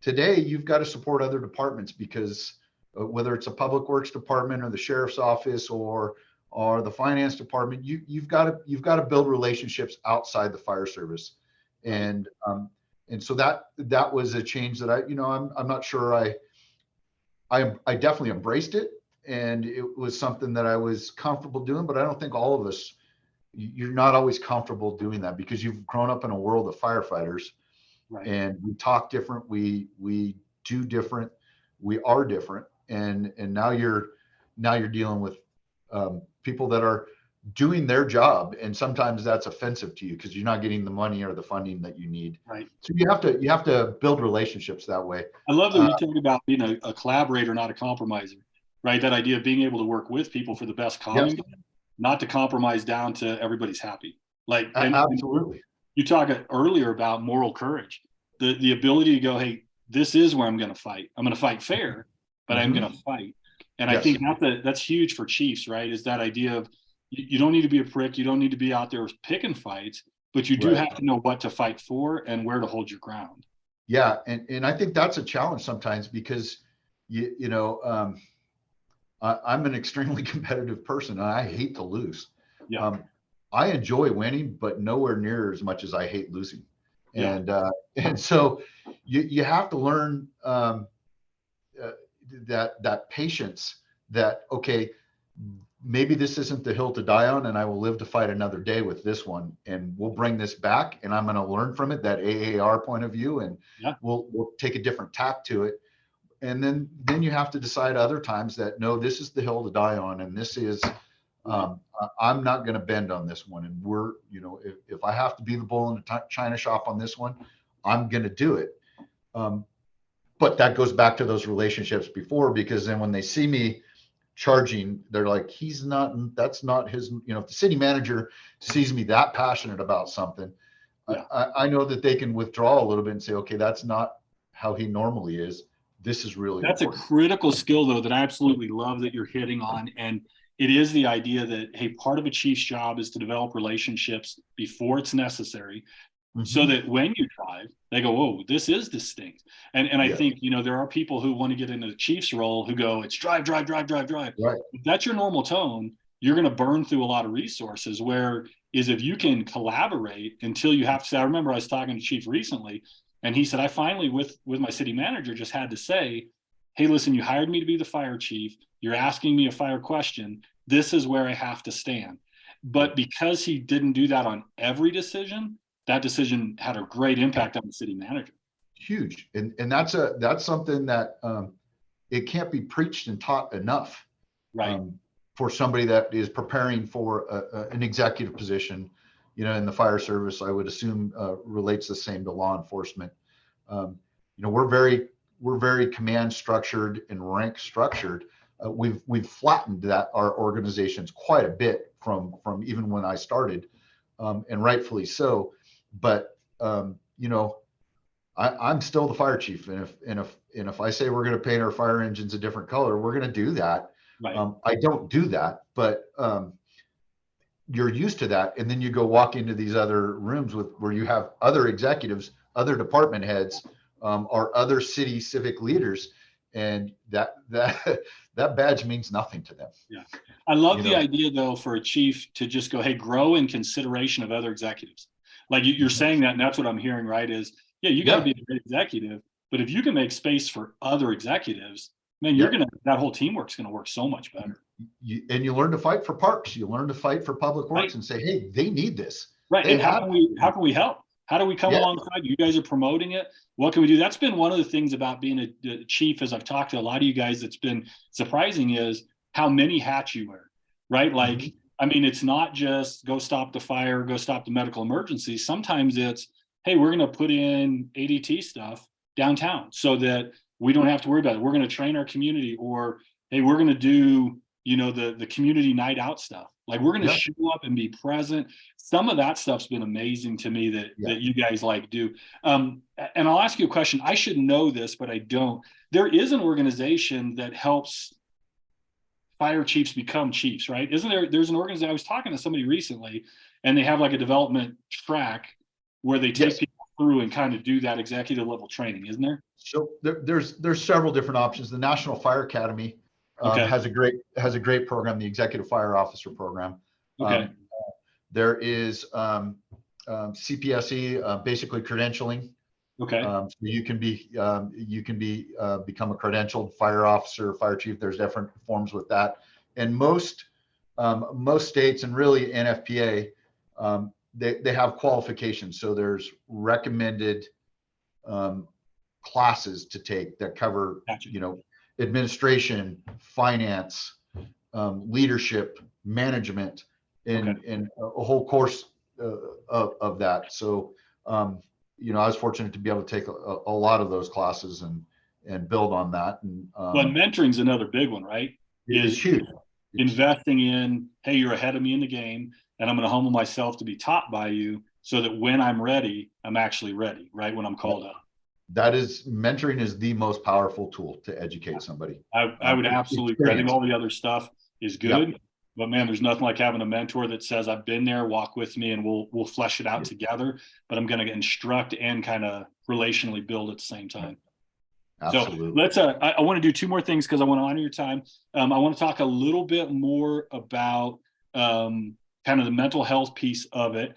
today you've got to support other departments, because whether it's a public works department or the sheriff's office or the finance department, you've got to build relationships outside the fire service. And so that was a change that I'm not sure I definitely embraced it. And it was something that I was comfortable doing, but I don't think all of us, you're not always comfortable doing that, because you've grown up in a world of firefighters, right? And we talk different, we do different, we are different. And now you're dealing with people that are doing their job. And sometimes that's offensive to you because you're not getting the money or the funding that you need. Right. So you have to build relationships that way. I love that you talked about being a collaborator, not a compromiser. Right, that idea of being able to work with people for the best common good, not to compromise down to everybody's happy. Like, absolutely. You talked earlier about moral courage, the ability to go, hey, this is where I'm going to fight. I'm going to fight fair, but I'm going to fight. And I think that's huge for chiefs, right? Is that idea of you don't need to be a prick, you don't need to be out there picking fights, but you do have to know what to fight for and where to hold your ground. Yeah, and I think that's a challenge sometimes, because I'm an extremely competitive person, and I hate to lose. Yeah. I enjoy winning, but nowhere near as much as I hate losing. And so you have to learn that patience, that, okay, maybe this isn't the hill to die on, and I will live to fight another day with this one, and we'll bring this back, and I'm going to learn from it, that AAR point of view, and we'll take a different tack to it. And then you have to decide other times that, no, this is the hill to die on, and this is, I'm not going to bend on this one. And if I have to be the bull in the china shop on this one, I'm going to do it. But that goes back to those relationships before, because then when they see me charging, they're like, that's not his, if the city manager sees me that passionate about something, I know that they can withdraw a little bit and say, okay, that's not how he normally is. This is really That's a important. critical skill, though, that I absolutely love that you're hitting on. And it is the idea that, hey, part of a chief's job is to develop relationships before it's necessary, so that when you drive, they go, "Oh, this is distinct." And I Yeah. think, there are people who want to get into the chief's role who go, "It's drive, drive, drive, drive, drive." Right. If that's your normal tone, you're going to burn through a lot of resources. Where is if you can collaborate until you have to say, I remember I was talking to Chief recently, and he said, I finally, with my city manager, just had to say, "Hey, listen, you hired me to be the fire chief. You're asking me a fire question. This is where I have to stand." But because he didn't do that on every decision, that decision had a great impact on the city manager. Huge. And that's something that it can't be preached and taught enough. Right. For somebody that is preparing for an executive position, in the fire service, I would assume relates the same to law enforcement. We're very command structured and rank structured. We've flattened that our organizations quite a bit from even when I started, and rightfully so. But I'm still the fire chief, and if I say we're going to paint our fire engines a different color, we're going to do that. Right. I don't do that, but you're used to that, and then you go walk into these other rooms where you have other executives, other department heads, or other city civic leaders, and that badge means nothing to them. Yeah, I love the idea, though, for a chief to just go, "Hey, grow in consideration of other executives." Like you're saying that, and that's what I'm hearing. Right? Is you got to be a great executive, but if you can make space for other executives, man, that whole teamwork's gonna work so much better. And you learn to fight for parks. You learn to fight for public works, and say, "Hey, they need this." Right. They And how can we help? How do we come alongside you? You guys are promoting it. What can we do? That's been one of the things about being a chief, as I've talked to a lot of you guys, that's been surprising, is how many hats you wear, right? Like, I mean, it's not just go stop the fire, go stop the medical emergency. Sometimes it's, hey, we're going to put in ADT stuff downtown so that we don't have to worry about it. We're going to train our community, or, hey, we're going to do, the community night out stuff. Like, we're going to show up and be present. Some of that stuff's been amazing to me that you guys do. And I'll ask you a question. I should know this, but I don't. There is an organization that helps fire chiefs become chiefs, right? Isn't there? There's an organization. I was talking to somebody recently, and they have like a development track where they take people through and kind of do that executive level training, isn't there? So there's several different options. The National Fire Academy has a great program, the Executive Fire Officer program. There is CPSE, basically credentialing. So you can become a credentialed fire officer, fire chief. There's different forms with that, and most states, and really NFPA, they have qualifications. So there's recommended classes to take that cover, administration, finance, leadership, management, and a whole course of that. So, I was fortunate to be able to take a lot of those classes and build on that. And mentoring's another big one, right? Is huge. Investing in, hey, you're ahead of me in the game, and I'm going to humble myself to be taught by you, so that when I'm ready, I'm actually ready, right? When I'm called up. Mentoring is the most powerful tool to educate somebody. I would absolutely agree. I think all the other stuff is good, but man, there's nothing like having a mentor that says, I've been there, walk with me, and we'll flesh it out together, but I'm going to instruct and kind of relationally build at the same time. Absolutely. So let's, I want to do two more things because I want to honor your time. I want to talk a little bit more about kind of the mental health piece of it.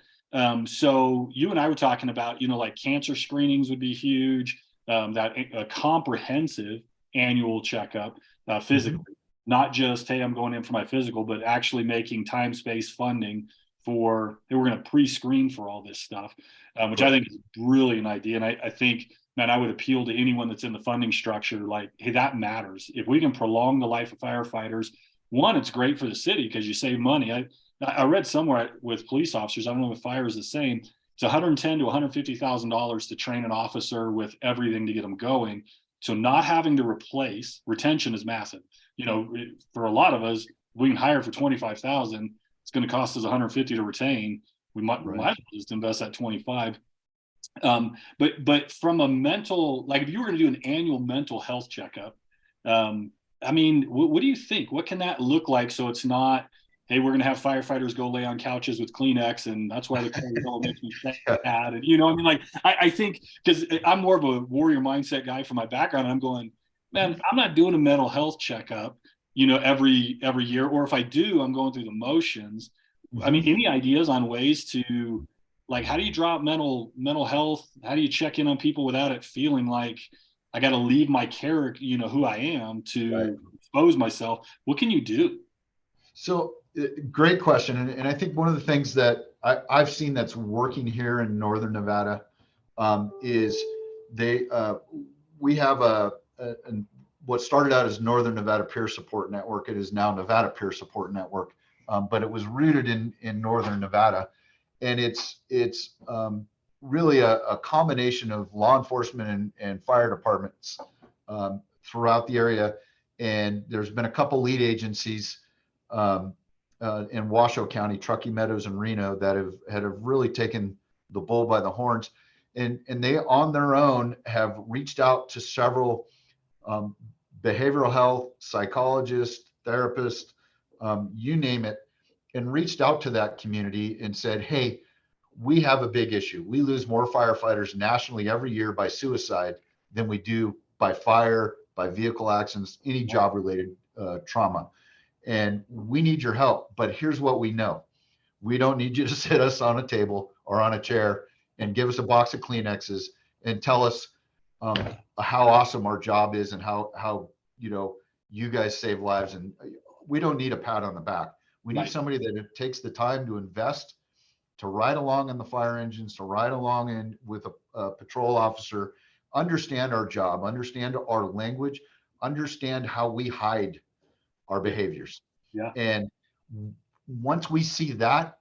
So you and I were talking about, like cancer screenings would be huge, that a comprehensive annual checkup physically, not just, hey, I'm going in for my physical, but actually making time, space, funding for, hey, we're going to pre-screen for all this stuff, which I think is really an idea. And I think, man, I would appeal to anyone that's in the funding structure, like, hey, that matters. If we can prolong the life of firefighters, one, it's great for the city because you save money. I read somewhere with police officers, I don't know if fire is the same, it's $110,000 to $150,000 to train an officer with everything to get them going. So not having to replace, retention is massive. For a lot of us, we can hire for $25,000. It's going to cost us $150 to retain. We might just invest that $25. But from a mental, like if you were going to do an annual mental health checkup, I mean, what do you think? What can that look like? So it's not, hey, we're going to have firefighters go lay on couches with Kleenex, and that's why the cortisol makes me sad. And I mean, like I think because I'm more of a warrior mindset guy from my background, and I'm going, man, I'm not doing a mental health checkup, every year, or if I do, I'm going through the motions. I mean, any ideas on ways to, like, how do you drop mental health? How do you check in on people without it feeling like I got to leave my character, who I am, Right. to expose myself? What can you do? So great question. And I think one of the things that I've seen that's working here in Northern Nevada is they we have what started out as Northern Nevada Peer Support Network. It is now Nevada Peer Support Network, but it was rooted in Northern Nevada, and it's really a combination of law enforcement and fire departments throughout the area. And there's been a couple lead agencies in Washoe County, Truckee Meadows and Reno, that have really taken the bull by the horns, and they on their own have reached out to several behavioral health psychologists, therapists, you name it, and reached out to that community and said, hey, we have a big issue. We lose more firefighters nationally every year by suicide than we do by fire, by vehicle accidents, any job related trauma. And we need your help. But here's what we know. We don't need you to sit us on a table or on a chair and give us a box of Kleenexes and tell us how awesome our job is and how you guys save lives. And we don't need a pat on the back. We need somebody that takes the time to invest, to ride along in the fire engines, to ride along in with a patrol officer, understand our job, understand our language, understand how we hide our behaviors. Yeah. And once we see that,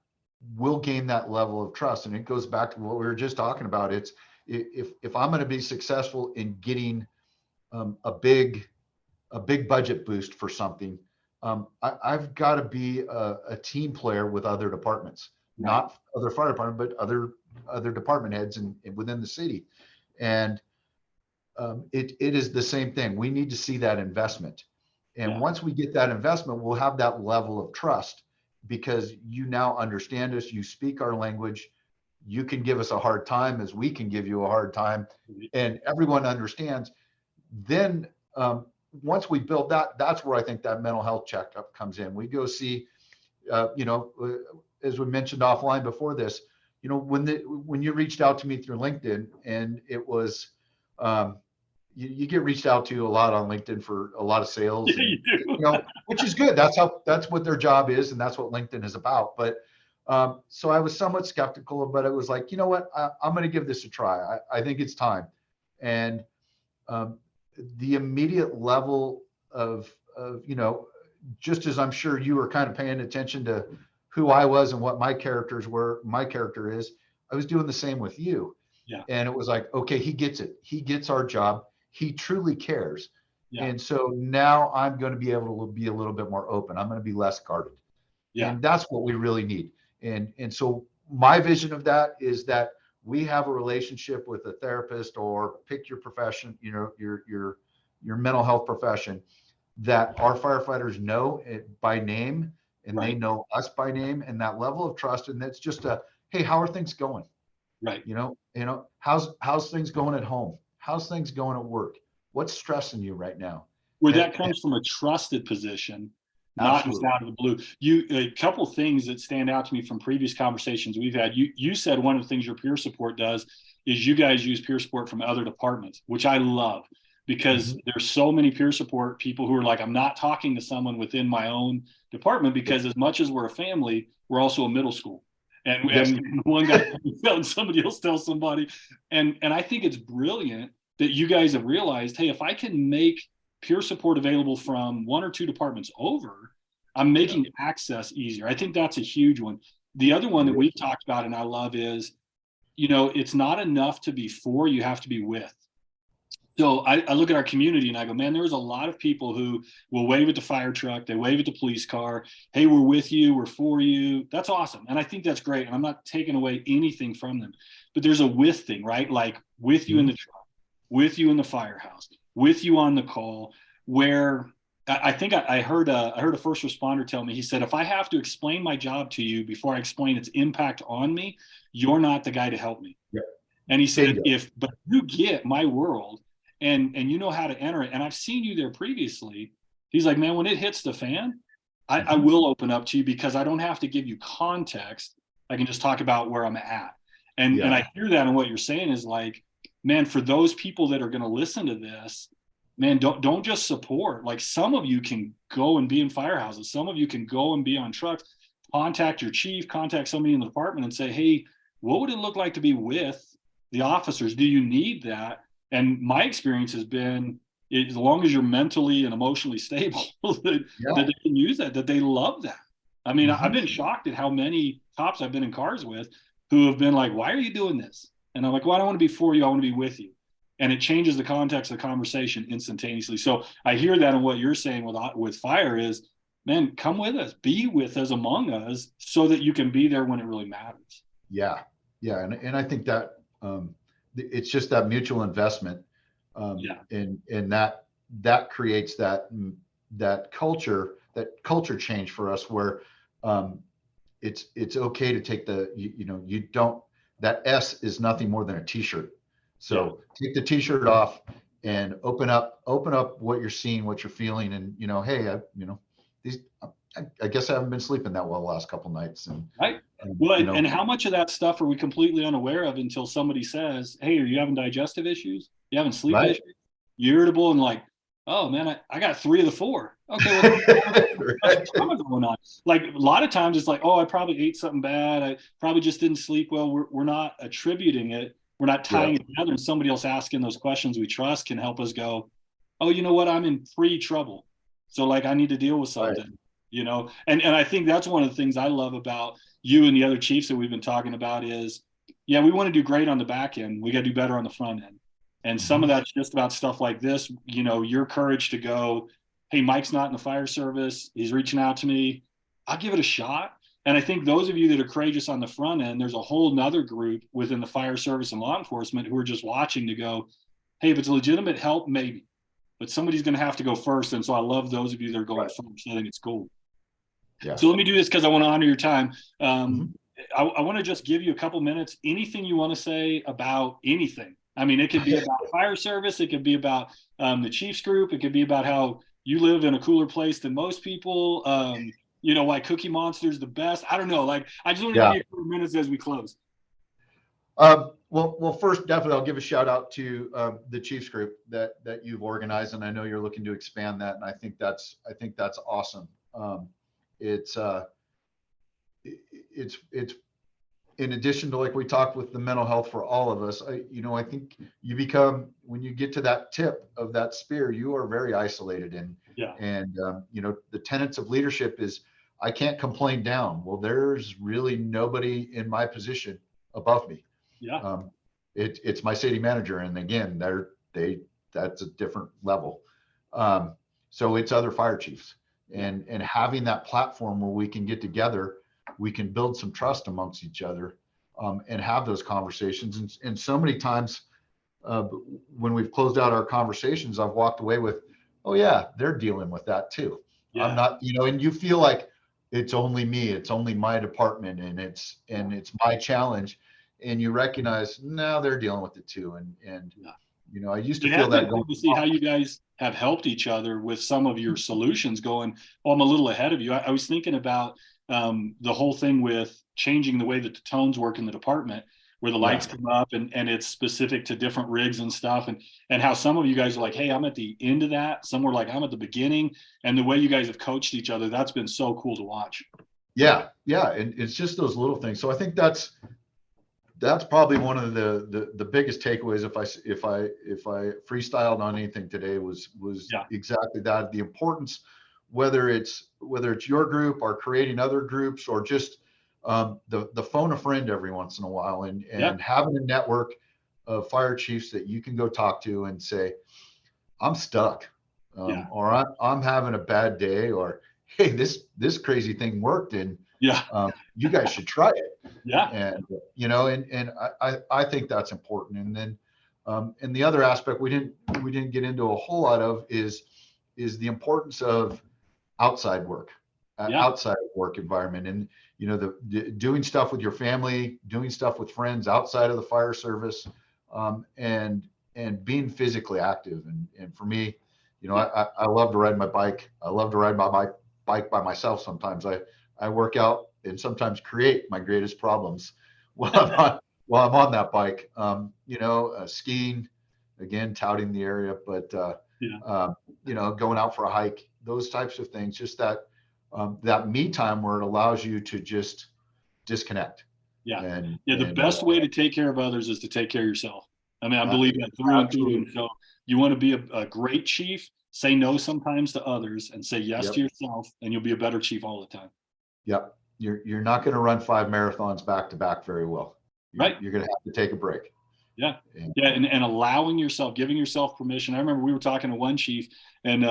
we'll gain that level of trust. And it goes back to what we were just talking about. It's if I'm going to be successful in getting a big budget boost for something, I've got to be a team player with other departments, not other fire department, but other department heads within the city. And it is the same thing. We need to see that investment. And once we get that investment, we'll have that level of trust because you now understand us, you speak our language, you can give us a hard time as we can give you a hard time, and everyone understands. Then once we build that, that's where I think that mental health checkup comes in. We go see, as we mentioned offline before this, when you reached out to me through LinkedIn, and it was, you get reached out to a lot on LinkedIn for a lot of sales, and, You do. which is good. That's what their job is, and that's what LinkedIn is about. But so I was somewhat skeptical, but it was like, you know what, I'm going to give this a try. I think it's time. And the immediate level of just as I'm sure you were kind of paying attention to who I was and what my character is, I was doing the same with you. Yeah. And it was like, okay, he gets it. He gets our job. He truly cares. Yeah. And so now I'm going to be able to be a little bit more open. I'm going to be less guarded. Yeah. And that's what we really need. And so my vision of that is that we have a relationship with a therapist, or pick your profession, your mental health profession, that our firefighters know it by name, and they know us by name, and that level of trust. And that's just hey, how are things going? Right. How's things going at home? How's things going at work? What's stressing you right now? Where that comes from a trusted position, not just out of the blue. A couple things that stand out to me from previous conversations we've had. You said one of the things your peer support does is you guys use peer support from other departments, which I love, because there's so many peer support people who are like, I'm not talking to someone within my own department, because as much as we're a family, we're also a middle school. And one guy tells somebody else tells somebody. And I think it's brilliant that you guys have realized, hey, if I can make peer support available from one or two departments over, I'm making access easier. I think that's a huge one. The other one that we've talked about and I love is, it's not enough to be for, you have to be with. So I look at our community and I go, man, there's a lot of people who will wave at the fire truck, they wave at the police car. Hey, we're with you, we're for you. That's awesome. And I think that's great. And I'm not taking away anything from them. But there's a with thing, right? Like with you in the Mhm. truck, with you in the firehouse, with you on the call, where I think I heard a first responder tell me, he said, if I have to explain my job to you before I explain its impact on me, you're not the guy to help me. Yep. And he said, Bingo. but you get my world and you know how to enter it, and I've seen you there previously. He's like, man, when it hits the fan, I Mhm. will open up to you because I don't have to give you context. I can just talk about where I'm at. And Yeah. I hear that, and what you're saying is like, man, for those people that are going to listen to this, man, don't just support. Like some of you can go and be in firehouses. Some of you can go and be on trucks. Contact your chief, contact somebody in the department and say, hey, what would it look like to be with the officers? Do you need that? And my experience has been, as long as you're mentally and emotionally stable, Yeah. that they can use that they love that. I mean, I've Mhm. been shocked at how many cops I've been in cars with who have been like, why are you doing this? And I'm like, well, I don't want to be for you. I want to be with you. And it changes the context of the conversation instantaneously. So I hear that, and what you're saying with fire is, man, come with us, be with us, among us, so that you can be there when it really matters. Yeah. Yeah. And I think that it's just that mutual investment. Yeah. And that creates that culture change for us where um, it's okay to take you don't, that S is nothing more than a t-shirt. Yeah. So take the t-shirt off and open up what you're seeing, what you're feeling. And, hey, these, I guess I haven't been sleeping that well the last couple nights. Right. And, Well, and how much of that stuff are we completely unaware of until somebody says, hey, are you having digestive issues? You having sleep right. issues? You irritable? And like, oh man, I got 3 of the 4. Okay, well, that's Right. trauma going on. Like a lot of times it's like, oh, I probably ate something bad. I probably just didn't sleep well. We're not attributing it. We're not Yeah. tying it together. And somebody else asking those questions we trust can help us go, oh, you know what? I'm in trouble. So like I need to deal with Right. something, and I think that's one of the things I love about you and the other chiefs that we've been talking about is, yeah, we want to do great on the back end. We got to do better on the front end. And some of Mhm. that's just about stuff like this, your courage to go, hey, Mike's not in the fire service. He's reaching out to me. I'll give it a shot. And I think those of you that are courageous on the front end, there's a whole nother group within the fire service and law enforcement who are just watching to go, hey, if it's legitimate help, maybe. But somebody's going to have to go first. And so I love those of you that are going Right. first. I think it's cool. Yeah. So let me do this because I want to honor your time. Um, Mhm. I want to just give you a couple minutes. Anything you want to say about anything? I mean, it could be about fire service. It could be about the Chiefs group. It could be about how you live in a cooler place than most people. Why Cookie Monster's the best. I don't know. Like, I just want to give Yeah. you a couple minutes as we close. Well, first, definitely, I'll give a shout out to the Chiefs group that you've organized, and I know you're looking to expand that, and I think that's awesome. It's it's in addition to, like we talked with the mental health for all of us. I think you become, when you get to that tip of that spear, you are very isolated, Yeah. and the tenets of leadership is I can't complain down. Well, there's really nobody in my position above me. Yeah. Um, it's my city manager, and again, that's a different level. So it's other fire chiefs, Yeah. and having that platform where we can get together, we can build some trust amongst each other, and have those conversations. And so many times, when we've closed out our conversations, I've walked away with, oh yeah, they're dealing with that too. I'm Yeah. not, and you feel like it's only me, it's only my department, and it's my challenge. And you recognize now they're dealing with it too. And Yeah. I used to It feel has been that going, cool to see how you guys have helped each other with some of your solutions going, well, I'm a little ahead of you. I was thinking about the whole thing with changing the way that the tones work in the department, where the lights yeah, come up and it's specific to different rigs and stuff. And how some of you guys are like, hey, I'm at the end of that. Some were like, I'm at the beginning. And the way you guys have coached each other, that's been so cool to watch. yeah. And it's just those little things. So I think that's probably one of the biggest takeaways. If I freestyled on anything today, was Yeah. exactly that. The importance, whether it's your group or creating other groups, or just the phone a friend every once in a while, and Yeah. having a network. of fire chiefs that you can go talk to and say, I'm stuck, Yeah. or I'm having a bad day, or hey, this crazy thing worked, and Yeah. you guys should try it. Yeah. And and I think that's important. And then and the other aspect we didn't get into a whole lot of is the importance of outside work, Yeah. outside work environment, and the doing stuff with your family, doing stuff with friends outside of the fire service, and being physically active. And for me, I love to ride my bike. I love to ride my bike by myself. Sometimes I work out and sometimes create my greatest problems while I'm on that bike. Skiing, again, touting the area, but Yeah. going out for a hike, those types of things, just that me time where it allows you to just disconnect. Yeah. And The best way to take care of others is to take care of yourself. I mean, I believe that through and through. And so you want to be a great chief, say no sometimes to others and say yes to yourself, and you'll be a better chief all the time. Yep. You're not going to run 5 marathons back to back very well. Right. You're going to have to take a break. Yeah. And allowing yourself, giving yourself permission. I remember we were talking to one chief, and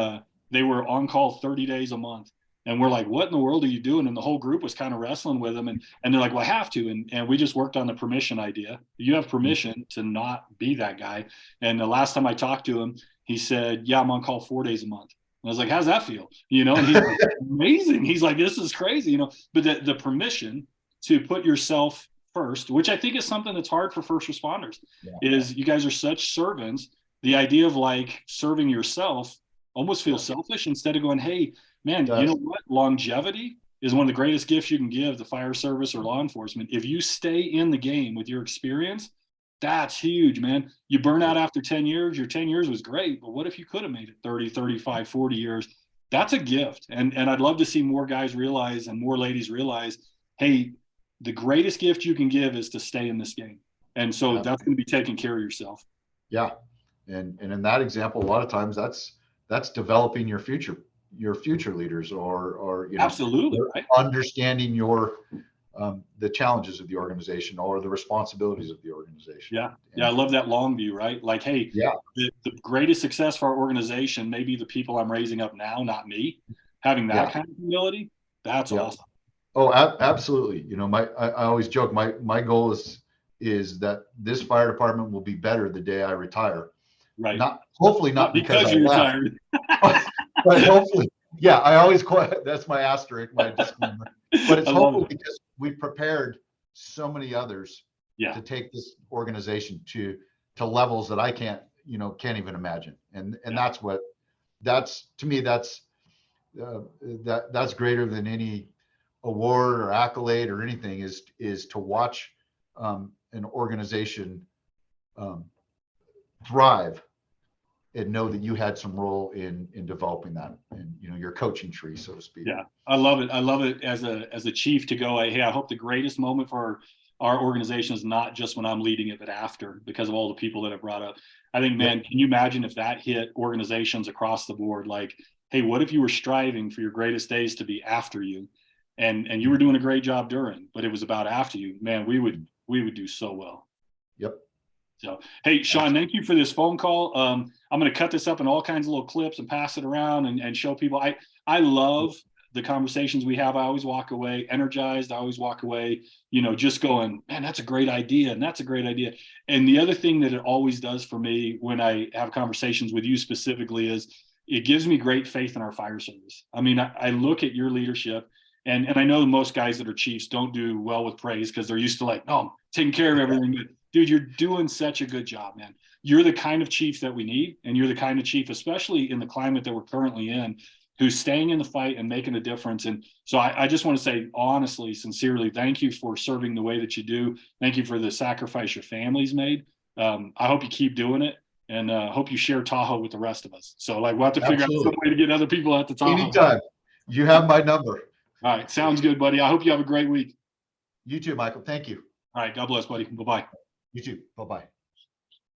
they were on call 30 days a month. And we're like, what in the world are you doing? And the whole group was kind of wrestling with them. And they're like, well, I have to. And we just worked on the permission idea. You have permission to not be that guy. And the last time I talked to him, he said, yeah, I'm on call 4 days a month. And I was like, how's that feel? And he's like, amazing. He's like, this is crazy, but the permission to put yourself first, which I think is something that's hard for first responders, is you guys are such servants. The idea of like serving yourself almost feels selfish instead of going, hey, man, you know what? Longevity is one of the greatest gifts you can give the fire service or law enforcement. If you stay in the game with your experience, that's huge, man. You burn out after 10 years. Your 10 years was great, but what if you could have made it 30, 35, 40 years? That's a gift. And I'd love to see more guys realize and more ladies realize, hey, the greatest gift you can give is to stay in this game. And so that's going to be taking care of yourself. Yeah. And in that example, a lot of times that's developing your future leaders, or absolutely right. Understanding the challenges of the organization or the responsibilities of the organization. I love that long view, right? Like, hey, the greatest success for our organization may be the people I'm raising up now, not me. Having that kind of humility, that's awesome. Oh, absolutely. I always joke, my goal is that this fire department will be better the day I retire. Right. Hopefully not because you're retired. but hopefully, I always that's my asterisk, my disclaimer. But it's hopefully because we've prepared so many others to take this organization to levels that I can't even imagine. And that's to me, that's greater than any award or accolade or anything, is to watch an organization thrive and know that you had some role in developing that, and your coaching tree, so to speak. Yeah, I love it. I love it as a chief to go, hey, I hope the greatest moment for our organization is not just when I'm leading it, but after, because of all the people that I brought up. I think, man, can you imagine if that hit organizations across the board? Like, hey, what if you were striving for your greatest days to be after you, and you were doing a great job during, but it was about after you? Man, we would do so well. Yep. So, hey, Sean, thank you for this phone call. I'm going to cut this up in all kinds of little clips and pass it around and show people. I love the conversations we have. I always walk away energized. I always walk away, just going, man, that's a great idea. And that's a great idea. And the other thing that it always does for me when I have conversations with you specifically is it gives me great faith in our fire service. I mean, I look at your leadership, and I know most guys that are chiefs don't do well with praise because they're used to like, no, I'm taking care of everything. But dude, you're doing such a good job, man. You're the kind of chief that we need. And you're the kind of chief, especially in the climate that we're currently in, who's staying in the fight and making a difference. And so I just want to say, honestly, sincerely, thank you for serving the way that you do. Thank you for the sacrifice your family's made. I hope you keep doing it, and hope you share Tahoe with the rest of us. So we'll have to figure out some way to get other people out to Tahoe. Anytime. You have my number. All right. Sounds good, buddy. I hope you have a great week. You too, Michael. Thank you. All right. God bless, buddy. Bye-bye. You too. Bye-bye.